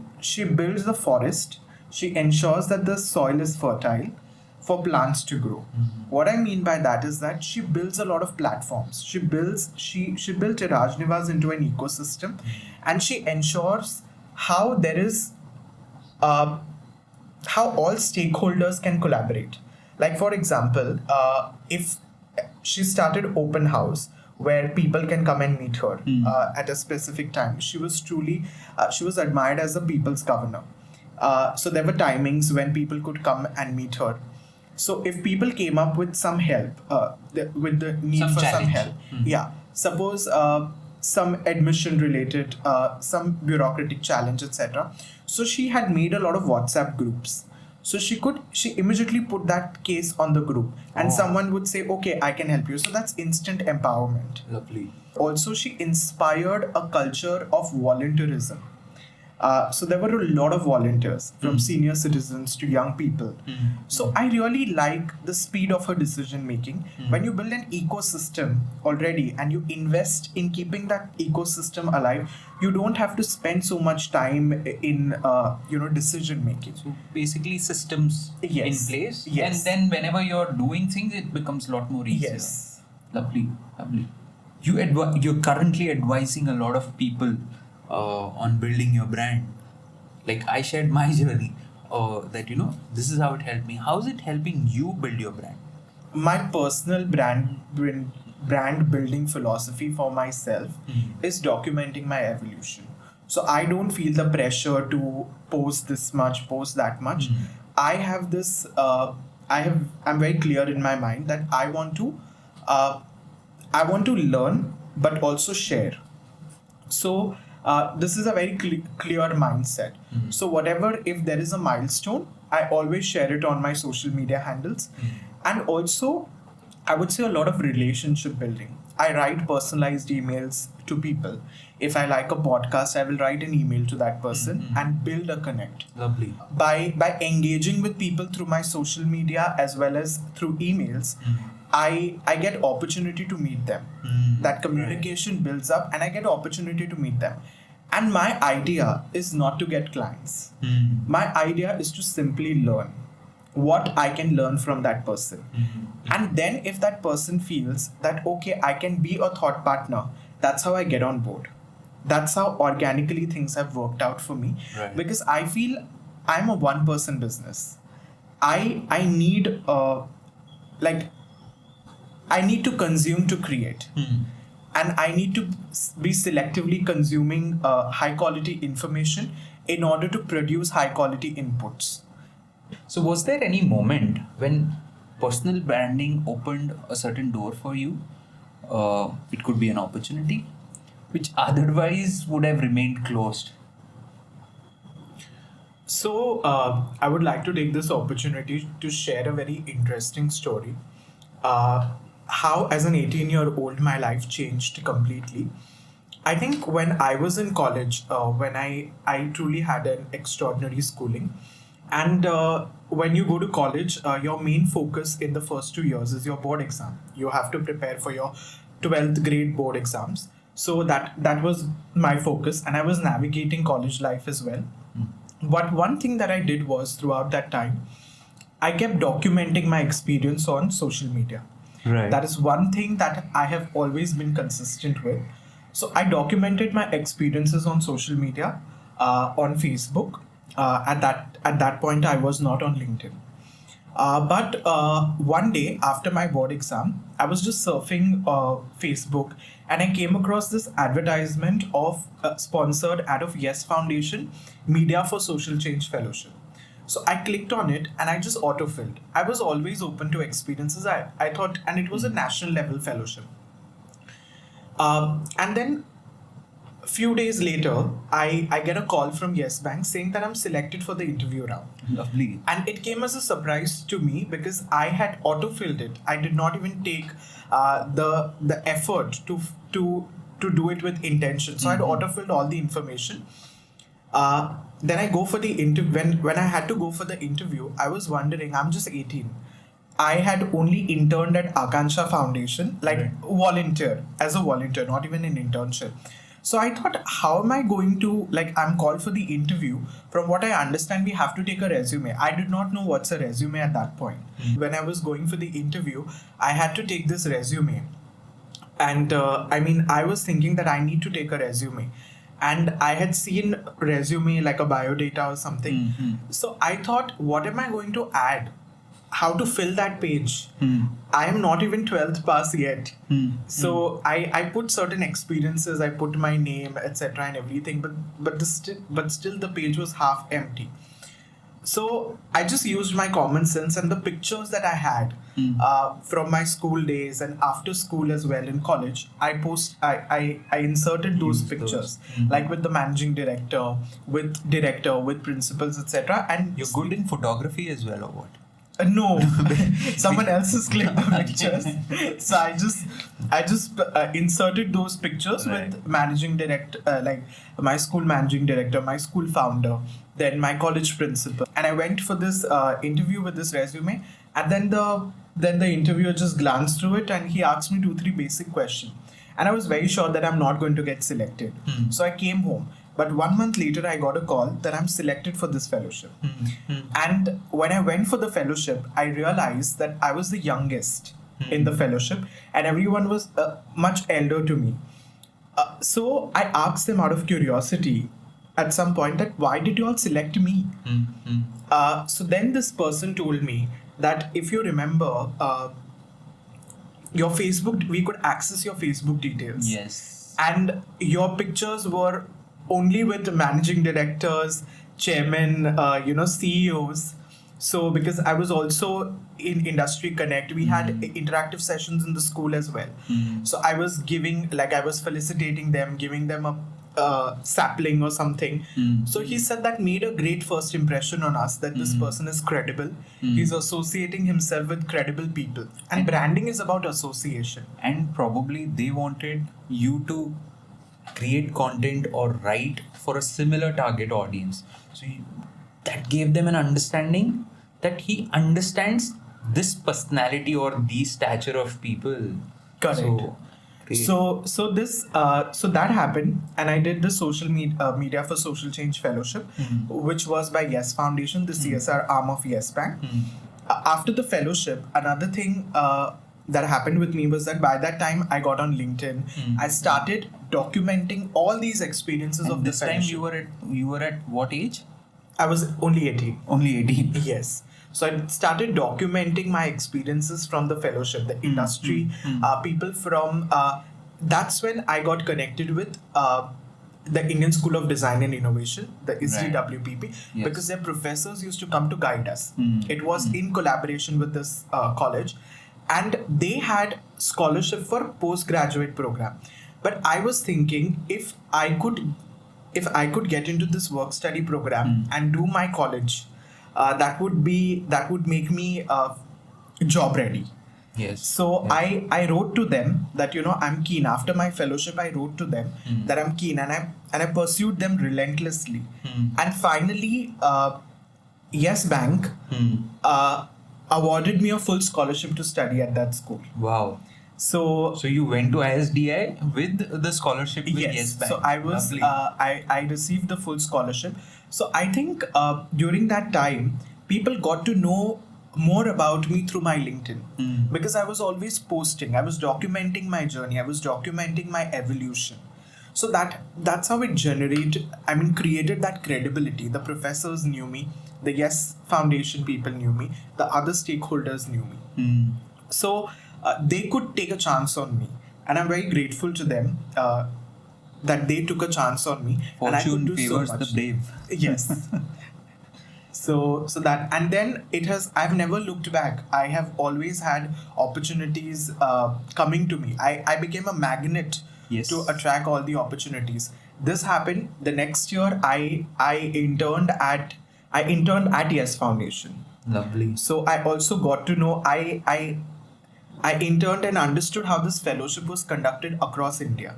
builds the forest. She ensures that the soil is fertile for plants to grow. What I mean by that is that she builds a lot of platforms. She built Rajnivas into an ecosystem, and she ensures how there is how all stakeholders can collaborate. Like for example, if she started open house where people can come and meet her at a specific time. She was admired as a people's governor. So there were timings when people could come and meet her. So if people came up with some help, with the need Some for some challenge. help, suppose some admission related, some bureaucratic challenge, etc. So she had made a lot of WhatsApp groups. So she immediately put that case on the group, and someone would say, okay, I can help you. So that's instant empowerment. Lovely. Also, she inspired a culture of volunteerism. So there were a lot of volunteers from senior citizens to young people. So I really like the speed of her decision making. When you build an ecosystem already and you invest in keeping that ecosystem alive, you don't have to spend so much time in decision making. So basically systems Yes. in place, Yes. and then whenever you're doing things, it becomes a lot more easier. Yes. Lovely, lovely. You're currently advising a lot of people on building your brand. Like I shared my journey, that this is how it helped me. How is it helping you build your brand? My personal brand building philosophy for myself is documenting my evolution. So I don't feel the pressure to post this much, post that much. I have this. I'm very clear in my mind that I want to learn, but also share. So this is a very clear mindset. So whatever, if there is a milestone, I always share it on my social media handles. And also, I would say a lot of relationship building. I write personalized emails to people. If I like a podcast, I will write an email to that person and build a connect. Lovely. By engaging with people through my social media as well as through emails, I get opportunity to meet them. That communication builds up and I get opportunity to meet them. And my idea is not to get clients. My idea is to simply learn what I can learn from that person. And then if that person feels that, okay, I can be a thought partner, that's how I get on board. That's how organically things have worked out for me. Right. Because I feel I'm a one-person business. I need I need to consume to create. And I need to be selectively consuming high quality information in order to produce high quality inputs. So was there any moment when personal branding opened a certain door for you? It could be an opportunity which otherwise would have remained closed. So I would like to take this opportunity to share a very interesting story. How, as an 18-year-old, my life changed completely. I think when I was in college, when I truly had an extraordinary schooling. And when you go to college, your main focus in the first 2 years is your board exam. You have to prepare for your 12th grade board exams. So that was my focus, and I was navigating college life as well. But one thing that I did was, throughout that time, I kept documenting my experience on social media. Right. That is one thing that I have always been consistent with. So I documented my experiences on social media, on Facebook. At that point, I was not on LinkedIn. But one day after my board exam, I was just surfing Facebook, and I came across this advertisement of sponsored ad of Yes Foundation Media for Social Change Fellowship. So I clicked on it and I just autofilled. I was always open to experiences. I thought, and it was a national level fellowship. And then few days later, I get a call from Yes Bank saying that I'm selected for the interview round. Lovely. And it came as a surprise to me because I had autofilled it. I did not even take the effort to do it with intention. So I'd autofilled all the information. Then I go for the interview. When I had to go for the interview, I was wondering, I'm just 18. I had only interned at Akansha Foundation, as a volunteer, not even an internship. So I thought, how am I going to, I'm called for the interview. From what I understand, we have to take a resume. I did not know what's a resume at that point. When I was going for the interview, I had to take this resume. And I was thinking that I need to take a resume. And I had seen resume like a biodata or something. So I thought, what am I going to add? How to fill that page? I am not even 12th pass yet. So I put certain experiences, I put my name, etc. and everything, but still the page was half empty. So I just used my common sense, and the pictures that I had, from my school days and after school as well in college. I inserted those Use pictures those. Mhm. like with the managing director, with principals, etc. And You're good in photography as well, or what? no, someone else's clicked the pictures. So I just inserted those pictures Right. with managing director, like my school managing director, my school founder, then my college principal, and I went for this interview with this resume, and then the interviewer just glanced through it and he asked me 2-3 basic questions, and I was very sure that I'm not going to get selected. So I came home. But 1 month later, I got a call that I'm selected for this fellowship. And when I went for the fellowship, I realized that I was the youngest in the fellowship, and everyone was much elder to me. So I asked them out of curiosity at some point that why did you all select me? So then this person told me that if you remember, your Facebook, we could access your Facebook details. Yes. And your pictures were only with managing directors, chairmen, CEOs. So because I was also in Industry Connect, we had interactive sessions in the school as well. So I was felicitating them, giving them a sapling or something. So he said that made a great first impression on us, that this person is credible. He's associating himself with credible people. And branding is about association. And probably they wanted you to create content or write for a similar target audience. So that gave them an understanding that he understands this personality or the stature of people. Correct. So, great. So that happened, and I did the social media for social change fellowship, which was by Yes Foundation, the CSR arm of Yes Bank. After the fellowship, another thing that happened with me was that by that time I got on LinkedIn. I started documenting all these experiences And of the this time fellowship. you were at what age? I was only 18. Only 18. Yes. So I started documenting my experiences from the fellowship, the industry, people from. That's when I got connected with the Indian School of Design and Innovation, the ISDWPP, Yes. because their professors used to come to guide us. It was in collaboration with this college, and they had scholarship for postgraduate program. But I was thinking if I could get into this work study program and do my college, that would make me job ready. Yes. So Yes. I wrote to them that I'm keen. After my fellowship, I wrote to them that I'm keen, and I pursued them relentlessly. And finally, Yes Bank awarded me a full scholarship to study at that school. Wow. So So you went to ISDI with the scholarship with Yes Bank. so I was Lovely. I received the full scholarship. So I think during that time, people got to know more about me through my LinkedIn, because I was always posting. I was documenting my journey. I was documenting my evolution. So that's how it created that credibility. The professors knew me. The Yes Foundation people knew me. The other stakeholders knew me. So they could take a chance on me, and I'm very grateful to them that they took a chance on me. And I could Fortune do favors so much. the brave. Yes. So that, and then I've never looked back. I have always had opportunities coming to me. I became a magnet Yes. to attract all the opportunities. This happened the next year. I interned at Yes Foundation. Lovely. So I also got to know, I interned and understood how this fellowship was conducted across India.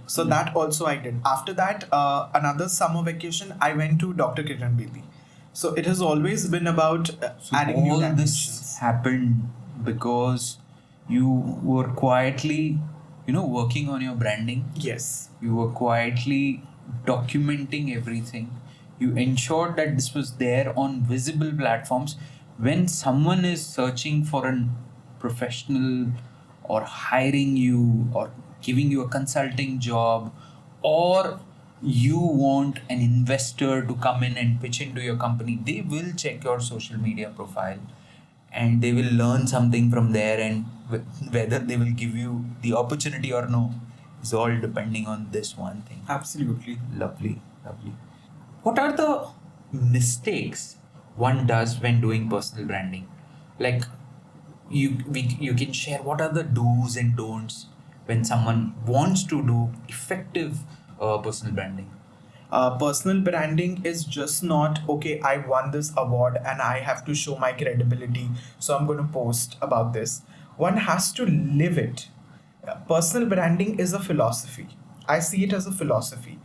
So that also I did. After that, another summer vacation, I went to Dr. Kiran Bedi. So it has always been about So adding new all dimensions. this happened because you were quietly, working on your branding. Yes. You were quietly documenting everything. You ensured that this was there on visible platforms. When someone is searching for a professional or hiring you or giving you a consulting job, or you want an investor to come in and pitch into your company, they will check your social media profile and they will learn something from there, and whether they will give you the opportunity or no is all depending on this one thing. Absolutely. Lovely. What are the mistakes one does when doing personal branding? Like, you can share what are the do's and don'ts when someone wants to do effective personal branding. Personal branding is just not, okay, I won this award and I have to show my credibility, so I'm going to post about this. One has to live it. Personal branding is a philosophy. I see it as a philosophy.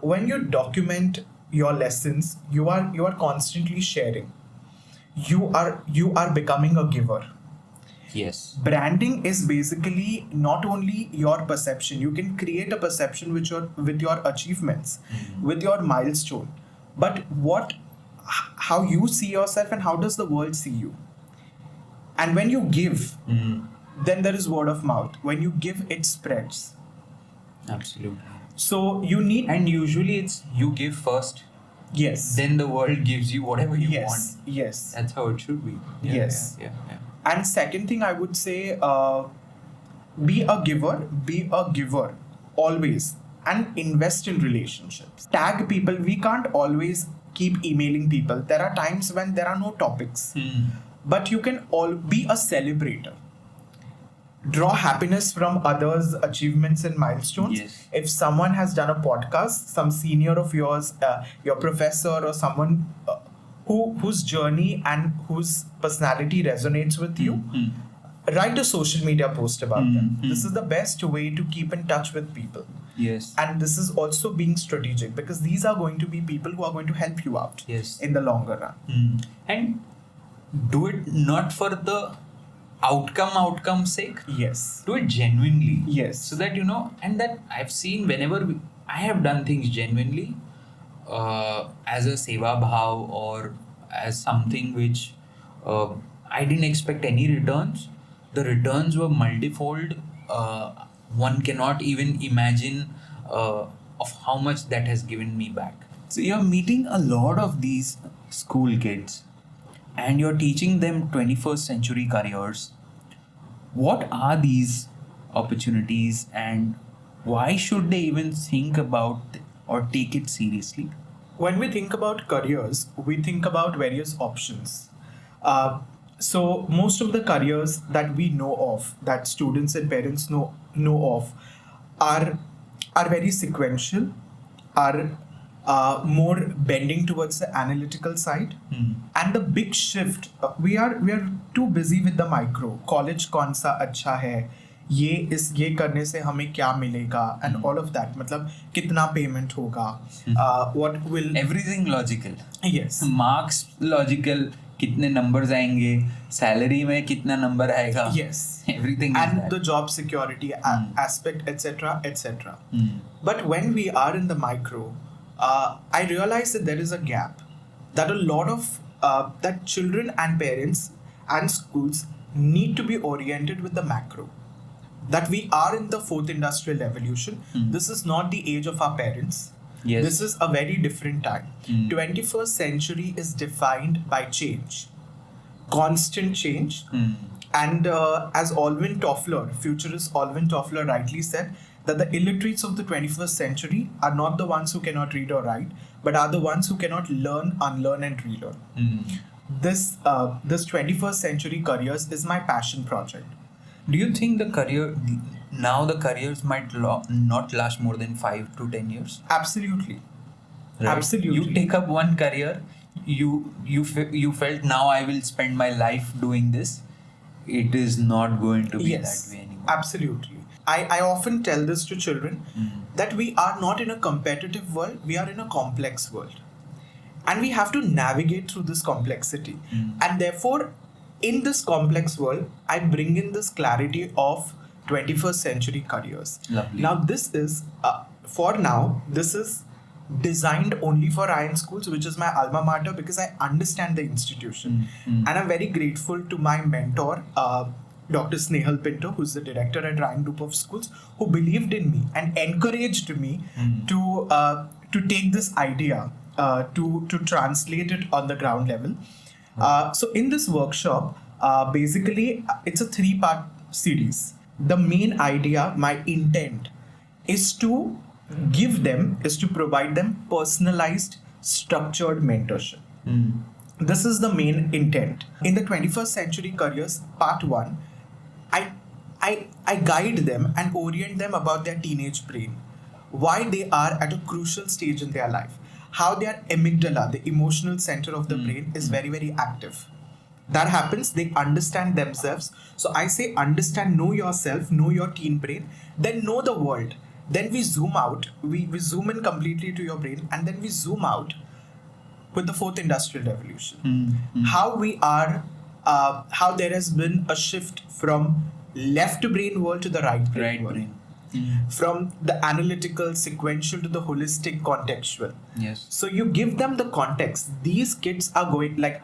When you document your lessons, you are constantly sharing. You are becoming a giver. Yes. Branding is basically not only your perception. You can create a perception with your achievements, with your milestone, but how you see yourself and how does the world see you. And when you give, then there is word of mouth. When you give, it spreads. Absolutely. So you need, And usually it's you give first, yes, then the world gives you whatever you yes, want. yes. That's how it should be. Yes. Yeah. And second thing I would say, be a giver always, and invest in relationships. Tag people. We can't always keep emailing people. There are times when there are no topics, but you can all be a celebrator. Draw happiness from others' achievements and milestones. Yes. If someone has done a podcast, some senior of yours, your professor or someone whose journey and whose personality resonates with you, write a social media post about them. This is the best way to keep in touch with people. Yes. And this is also being strategic, because these are going to be people who are going to help you out Yes. in the longer run. And do it not for the outcome's sake. Yes. Do it genuinely. Yes. So that and that I've seen whenever I have done things genuinely, as a seva bhav or as something which I didn't expect any returns. The returns were multifold. One cannot even imagine of how much that has given me back. So you're meeting a lot of these school kids and you're teaching them 21st century careers. What are these opportunities and why should they even think about or take it seriously? When we think about careers, we think about various options. So most of the careers that we know of, that students and parents know of, are very sequential, are more bending towards the analytical side. And the big shift, we are too busy with the micro. College कौन सा अच्छा है, ये करने से हमें क्या मिलेगा, and all of that. मतलब कितना पेमेंट होगा, what will Everything logical. yes, Marks logical. कितने numbers आएंगे, salary में कितना number आएगा. yes, Everything is and that. the job security aspect, etc. But when we are in the micro, I realize that there is a gap, that a lot of that children and parents and schools need to be oriented with the macro. That we are in the fourth industrial revolution. This is not the age of our parents. Yes. This is a very different time. 21st century is defined by change, constant change. And as futurist Alvin Toffler rightly said, that the illiterates of the 21st century are not the ones who cannot read or write, but are the ones who cannot learn, unlearn, and relearn. This 21st century careers is my passion project. Do you think the careers might not last more than 5 to 10 years? Absolutely. Right? Absolutely. You take up one career, you felt now I will spend my life doing this. It is not going to be that way anymore. Absolutely. I often tell this to children that we are not in a competitive world, we are in a complex world. And we have to navigate through this complexity. And therefore, in this complex world, I bring in this clarity of 21st century careers. Lovely. Now, this is, this is designed only for Iron Schools, which is my alma mater, because I understand the institution. And I'm very grateful to my mentor, Dr. Snehal Pinto, who's the director at Ryan Group of Schools, who believed in me and encouraged me to take this idea, to translate it on the ground level. So in this workshop, basically, it's a 3-part series. The main idea, my intent, is to provide them personalized, structured mentorship. this is the main intent. In the 21st Century Careers Part 1, I, I guide them and orient them about their teenage brain, why they are at a crucial stage in their life, how their amygdala, the emotional center of the brain, is very, very active. That happens, they understand themselves. So I say, understand, know yourself, know your teen brain, then know the world. Then we zoom out, we zoom in completely to your brain, and then we zoom out with the fourth industrial revolution. How we are, how there has been a shift from left brain world to the right brain world. From the analytical, sequential to the holistic, contextual. Yes. So you give them the context. These kids are going, like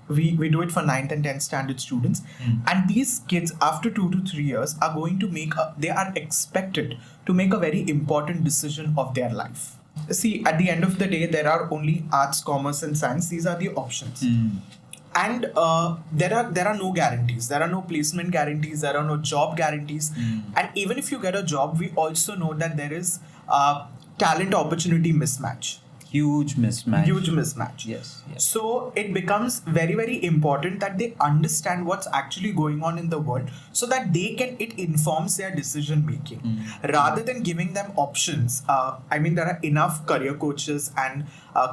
we do it for 9th and 10th standard students, and these kids after 2 to 3 years are going to they are expected to make a very important decision of their life. See, at the end of the day, there are only arts, commerce, and science. These are the options. And there are no guarantees. There are no placement guarantees. There are no job guarantees. And even if you get a job, we also know that there is talent opportunity mismatch. Huge mismatch. Huge mismatch. Yes. So it becomes very, very important that they understand what's actually going on in the world, so that it informs their decision making rather than giving them options. I mean, there are enough career coaches and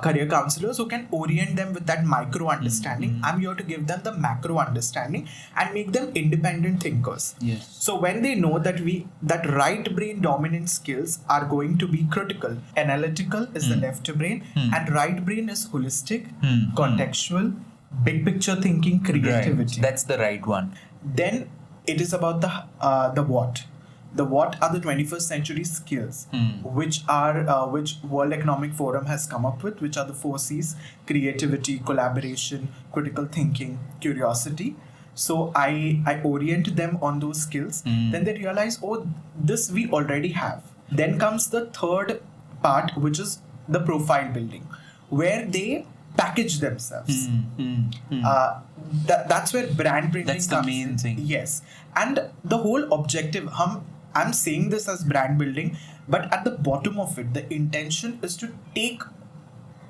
career counselors who can orient them with that micro understanding. I'm here to give them the macro understanding and make them independent thinkers. Yes. So when they know that that right brain dominant skills are going to be critical, analytical is the left brain, and right brain is holistic, contextual, big picture thinking, creativity. Right. That's the right one. Then it is about the what. The what are the 21st century skills, which World Economic Forum has come up with, which are the 4 C's: creativity, collaboration, critical thinking, curiosity. So I orient them on those skills. Then they realize, oh, this we already have. Then comes the third part, which is the profile building, where they package themselves. That's where brand branding That's the comes main in. thing. Yes. And the whole objective, I'm saying this as brand building, but at the bottom of it, the intention is to take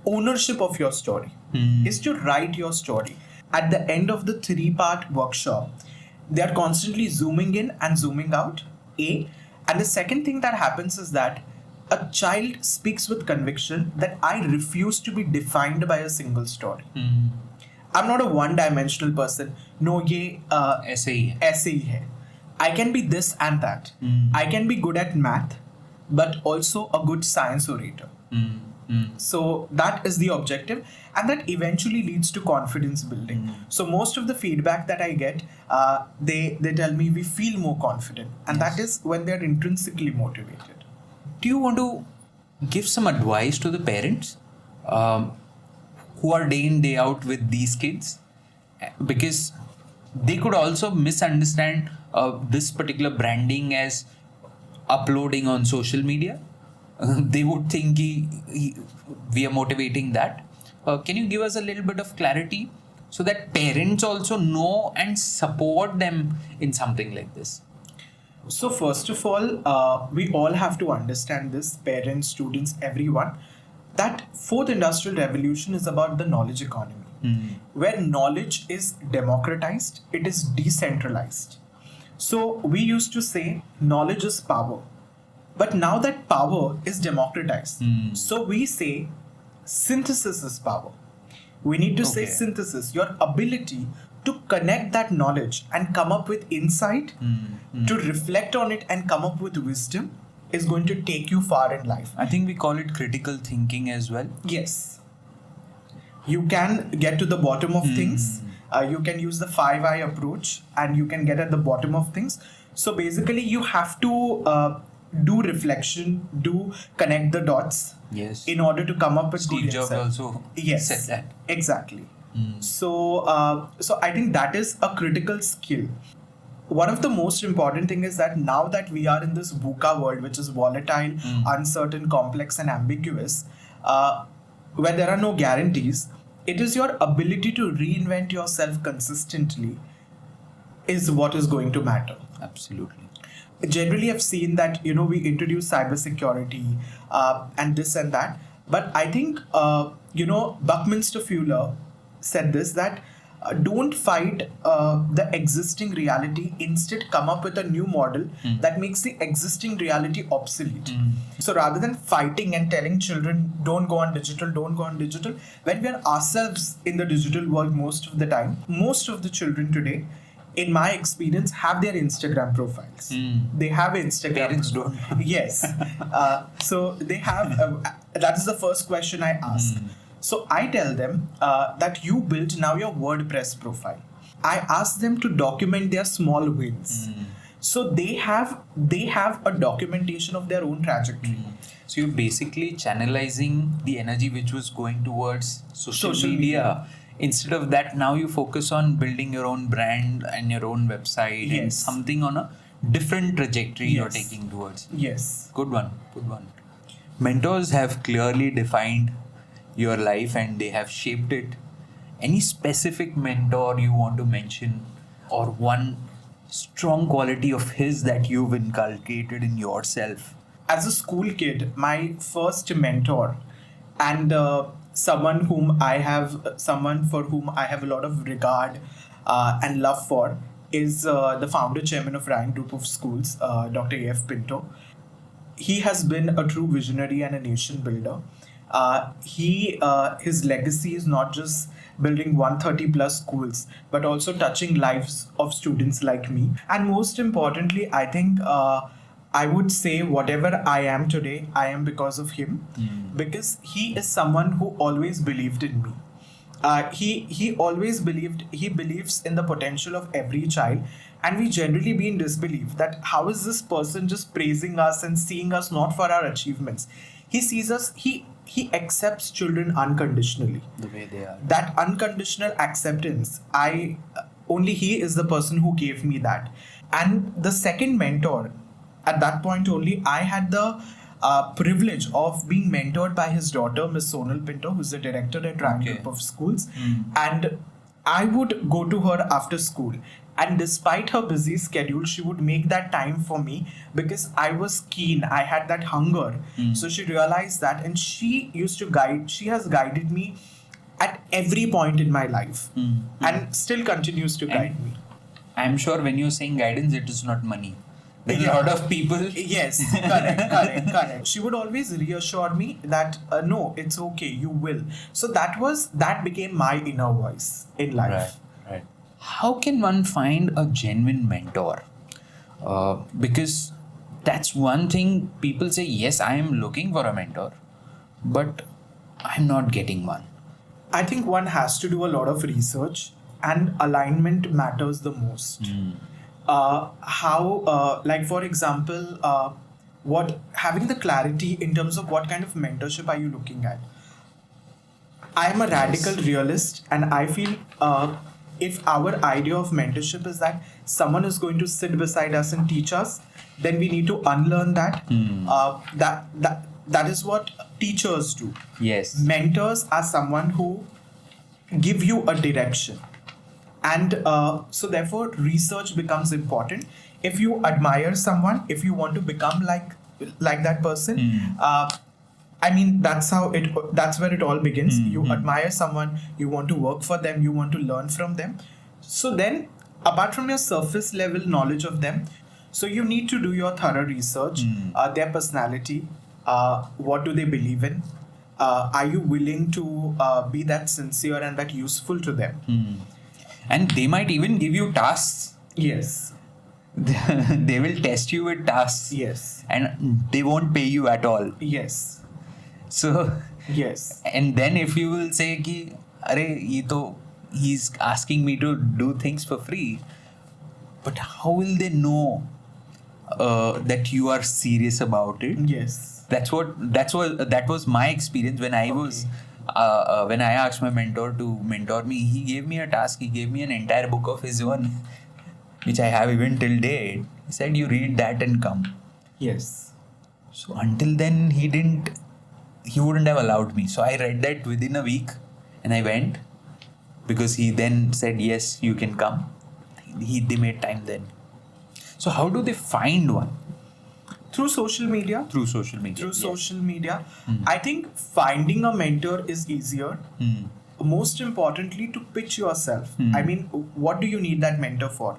ownership of your story, is to write your story. At the end of the 3-part workshop, they are constantly zooming in and zooming out, A. And the second thing that happens is that a child speaks with conviction that I refuse to be defined by a single story. I'm not a one-dimensional person. No, ye ऐसे ही है. I can be this and that. I can be good at math, but also a good science orator. So that is the objective, and that eventually leads to confidence building. So most of the feedback that I get, they tell me we feel more confident, and that is when they're intrinsically motivated. Do you want to give some advice to the parents who are day in, day out with these kids? Because they could also misunderstand this particular branding as uploading on social media. They would think we are motivating that. Can you give us a little bit of clarity so that parents also know and support them in something like this? So first of all, we all have to understand this, parents, students, everyone, that fourth industrial revolution is about the knowledge economy, where knowledge is democratized, it is decentralized. So we used to say knowledge is power, but now that power is democratized, so we say synthesis is power. We need to say synthesis, your ability to connect that knowledge and come up with insight, to reflect on it and come up with wisdom, is going to take you far in life. I think we call it critical thinking as well. Yes. You can get to the bottom of things. You can use the 5I approach and you can get at the bottom of things. So basically you have to do reflection, do connect the dots, in order to come up with Steve good Jobs insight. also said that. Exactly. So I think that is a critical skill. One of the most important thing is that now that we are in this VUCA world, which is volatile, uncertain, complex, and ambiguous, where there are no guarantees, it is your ability to reinvent yourself consistently is what is going to matter. Absolutely. Generally, I've seen that, we introduce cybersecurity and this and that. But I think, Buckminster Fuller said this, that don't fight the existing reality. Instead, come up with a new model that makes the existing reality obsolete. So rather than fighting and telling children, don't go on digital, don't go on digital, when we are ourselves in the digital world most of the time, most of the children today, in my experience, have their Instagram profiles. They have Instagram. Parents don't. Yes. So they have, that is the first question I ask. So I tell them that you build now your WordPress profile. I ask them to document their small wins. So they have a documentation of their own trajectory. So you're basically channelizing the energy which was going towards social media. Instead of that, now you focus on building your own brand and your own website and something on a different trajectory you're taking towards. Yes. Good one. Good one. Mentors have clearly defined your life and they have shaped it. Any specific mentor you want to mention, or one strong quality of his that you've inculcated in yourself? As a school kid, my first mentor and someone for whom I have a lot of regard and love for is the founder chairman of Ryan Group of Schools, Dr. A.F. Pinto. He has been a true visionary and a nation builder. His legacy is not just building 130 plus schools, but also touching lives of students like me. And most importantly, I think I would say whatever I am today, I am because of him, because he is someone who always believed in me. He always believes in the potential of every child, and we generally be in disbelief that how is this person just praising us and seeing us not for our achievements. He sees us, he accepts children unconditionally. The way they are. That unconditional acceptance, only he is the person who gave me that. And the second mentor, at that point only, I had the privilege of being mentored by his daughter, Miss Sonal Pinto, who's the director at Ryan Group of Schools. And I would go to her after school. And despite her busy schedule, she would make that time for me because I was keen. I had that hunger. So she realized that, and she has guided me at every point in my life and still continues to guide me. I'm sure when you're saying guidance, it is not money. There are a lot of people. Yes, correct. She would always reassure me that no, it's okay, you will. So that became my inner voice in life. Right. How can one find a genuine mentor? Because that's one thing people say, yes, I am looking for a mentor, but I'm not getting one. I think one has to do a lot of research, and alignment matters the most. Like for example, having the clarity in terms of what kind of mentorship are you looking at. I am a radical realist, and I feel if our idea of mentorship is that someone is going to sit beside us and teach us, then we need to unlearn that. That is what teachers do. Yes. Mentors are someone who give you a direction. And so therefore research becomes important. If you admire someone, if you want to become like that person, I mean, that's where it all begins. You admire someone, you want to work for them, you want to learn from them. So then, apart from your surface level knowledge of them, so you need to do your thorough research, their personality, what do they believe in, are you willing to be that sincere and that useful to them? And they might even give you tasks. Yes. They will test you with tasks. Yes. And they won't pay you at all. Yes. So, yes. And then if you will say ki, he's asking me to do things for free, but how will they know that you are serious about it? Yes. That was my experience when I was when I asked my mentor to mentor me. He gave me a task. He gave me an entire book of his own, which I have even till date. He said, "You read that and come." Yes. So until then, he wouldn't have allowed me. So I read that within a week, and I went because he then said, "Yes, you can come." They made time then. So how do they find one? Through social media. Social media. I think finding a mentor is easier. most importantly, to pitch yourself. I mean, what do you need that mentor for?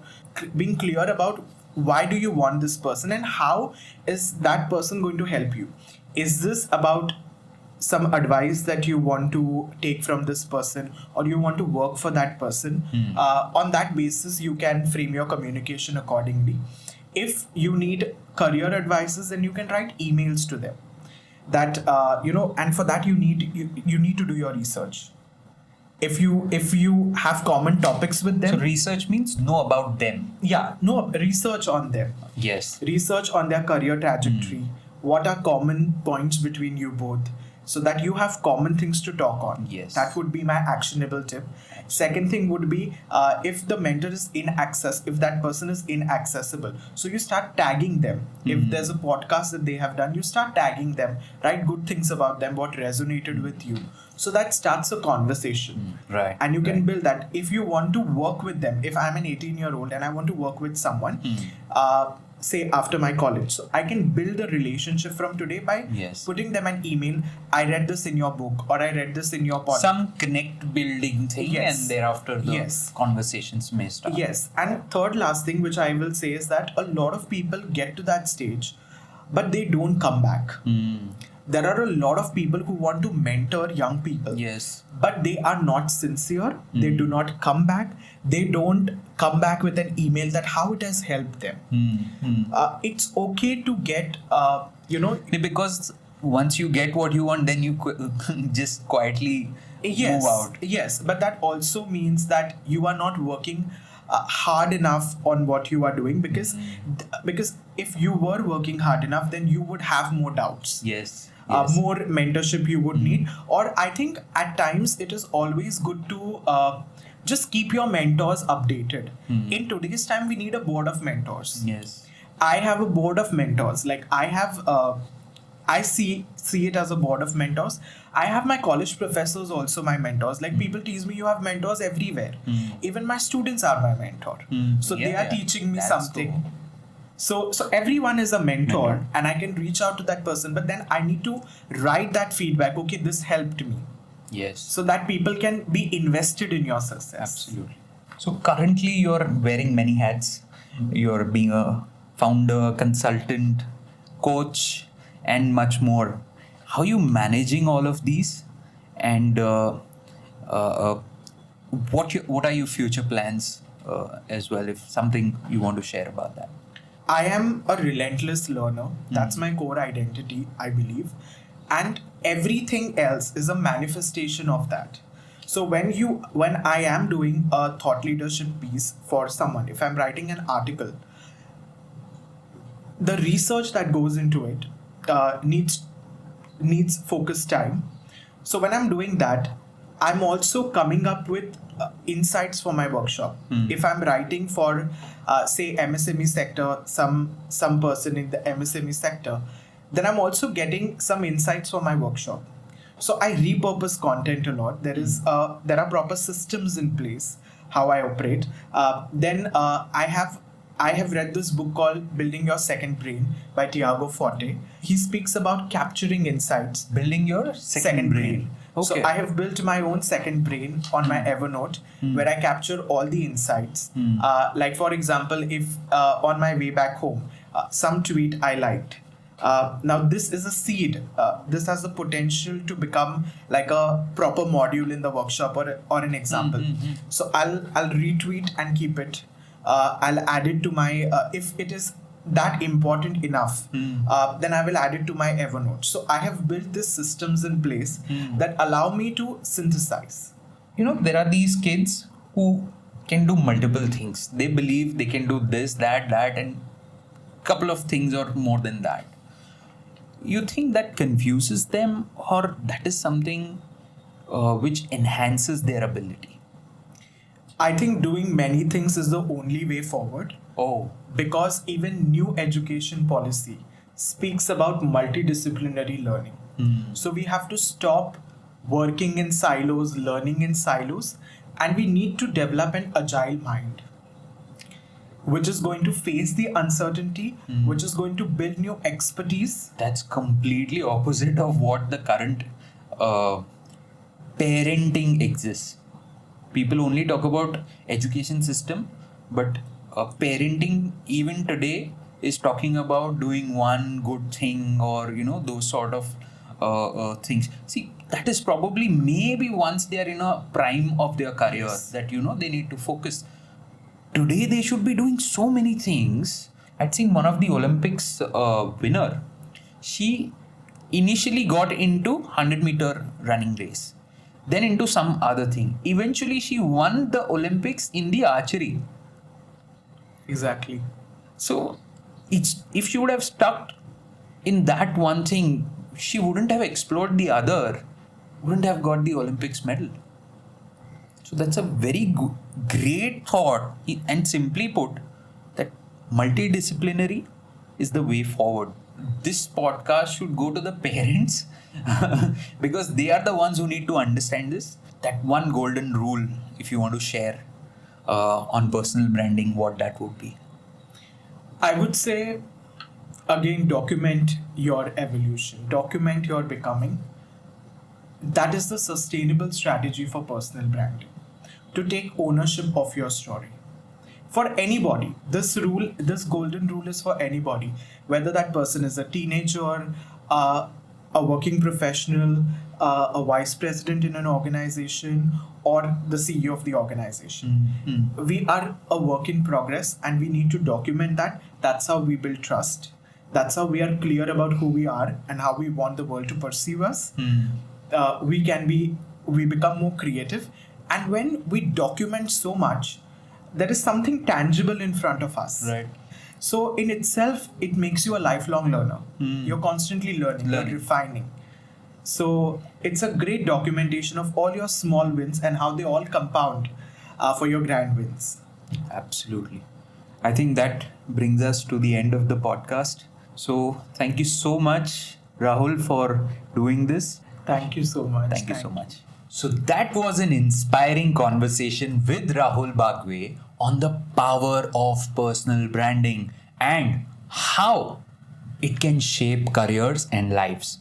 Being clear about why do you want this person and how is that person going to help you. Is this about some advice that you want to take from this person, or you want to work for that person? On that basis you can frame your communication accordingly. If you need career advices, then you can write emails to them. That and for that you need to do your research. If you have common topics with them, So research means know about them. yeah, no, research on them, Yes. research on their career trajectory. What are common points between you both, so that you have common things to talk on. Yes. That would be my actionable tip. Second thing would be, if the mentor is if that person is inaccessible, so you start tagging them. If there's a podcast that they have done, you start tagging them, write good things about them, what resonated with you, so that starts a conversation. Right. And you can build that. If you want to work with them, if I'm an 18-year-old and I want to work with someone, say after my college, so I can build a relationship from today by Yes. putting them an email. I read this in your book, or I read this in your podcast. Some connect building thing, Yes. and thereafter the Yes. conversations may start. Yes. And third last thing which I will say is that a lot of people get to that stage, but they don't come back. There are a lot of people who want to mentor young people. Yes. But they are not sincere. They do not come back. They don't come back with an email that how it has helped them. It's okay to get, Because once you get what you want, then you just quietly yes, move out. yes. But that also means that you are not working hard enough on what you are doing, because if you were working hard enough, then you would have more doubts. Yes. Yes. More mentorship you would need. Or I think at times it is always good to just keep your mentors updated. In today's time, we need a board of mentors. Yes. I have a board of mentors. Like I see it as a board of mentors. I have my college professors also my mentors. Like people tease me, you have mentors everywhere. Even my students are my mentor. So they Yeah, are teaching me that's something. cool. So everyone is a mentor, and I can reach out to that person, but then I need to write that feedback. Okay, this helped me, Yes. so that people can be invested in your success. Absolutely. So currently you're wearing many hats. You're being a founder, consultant, coach, and much more. How are you managing all of these? And what are your future plans as well? If something you want to share about that. I am a relentless learner. That's my core identity, I believe. And everything else is a manifestation of that. So when I am doing a thought leadership piece for someone, if I'm writing an article, the research that goes into it needs focused time. So when I'm doing that, I'm also coming up with insights for my workshop. If I'm writing for say MSME sector, some person in the MSME sector, then I'm also getting some insights for my workshop. So I repurpose content a lot. There are proper systems in place how I operate. Then I have read this book called Building Your Second Brain by Tiago Forte. He speaks about capturing insights. Building your second brain. So Okay. I have built my own second brain on my Evernote, where I capture all the insights. Like for example, if on my way back home, some tweet I liked. Now this is a seed. This has the potential to become like a proper module in the workshop or an example. So I'll retweet and keep it. I'll add it to my if it is that important enough, then I will add it to my Evernote. So I have built these systems in place that allow me to synthesize. There are these kids who can do multiple things. They believe they can do this, that, and couple of things or more than that. You think that confuses them, or that is something which enhances their ability? I think doing many things is the only way forward, Oh, because even new education policy speaks about multidisciplinary learning. So we have to stop working in silos, learning in silos, and we need to develop an agile mind, which is going to face the uncertainty, which is going to build new expertise. that's completely opposite of what the current parenting exists. People only talk about education system, but parenting even today is talking about doing one good thing, or those sort of things. See, that is probably maybe once they are in a prime of their career, Yes. that they need to focus. Today they should be doing so many things. I'd seen one of the Olympics winner. She initially got into 100-meter running race, then into some other thing. Eventually she won the Olympics in the archery. Exactly. So it's, if she would have stuck in that one thing, she wouldn't have explored the other, wouldn't have got the Olympics medal. So that's a very great thought, and simply put, that multidisciplinary is the way forward. This podcast should go to the parents because they are the ones who need to understand this. That one golden rule, if you want to share on personal branding, what that would be. I would say, again, document your evolution, document your becoming. That is the sustainable strategy for personal branding. To take ownership of your story. For anybody, this golden rule is for anybody, whether that person is a teenager, a working professional, a vice president in an organization, or the CEO of the organization. We are a work in progress, and we need to document that. That's how we build trust. That's how we are clear about who we are and how we want the world to perceive us. We become more creative, and when we document so much, there is something tangible in front of us. Right. So in itself, it makes you a lifelong learner. You're constantly learning, you're refining. So it's a great documentation of all your small wins and how they all compound for your grand wins. Absolutely. I think that brings us to the end of the podcast. So thank you so much, Rahul, for doing this. Thank you so much. Thank you so much. So that was an inspiring conversation with Rahul Bagwe on the power of personal branding and how it can shape careers and lives.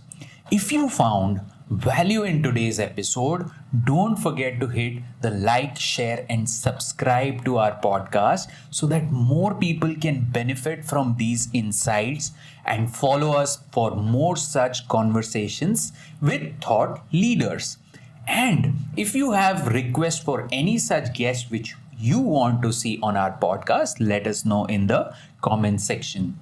If you found value in today's episode, don't forget to hit the like, share, and subscribe to our podcast so that more people can benefit from these insights, and follow us for more such conversations with thought leaders. And if you have requests for any such guest which you want to see on our podcast, let us know in the comment section.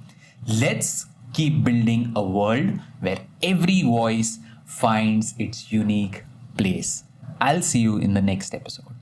Let's keep building a world where every voice finds its unique place. I'll see you in the next episode.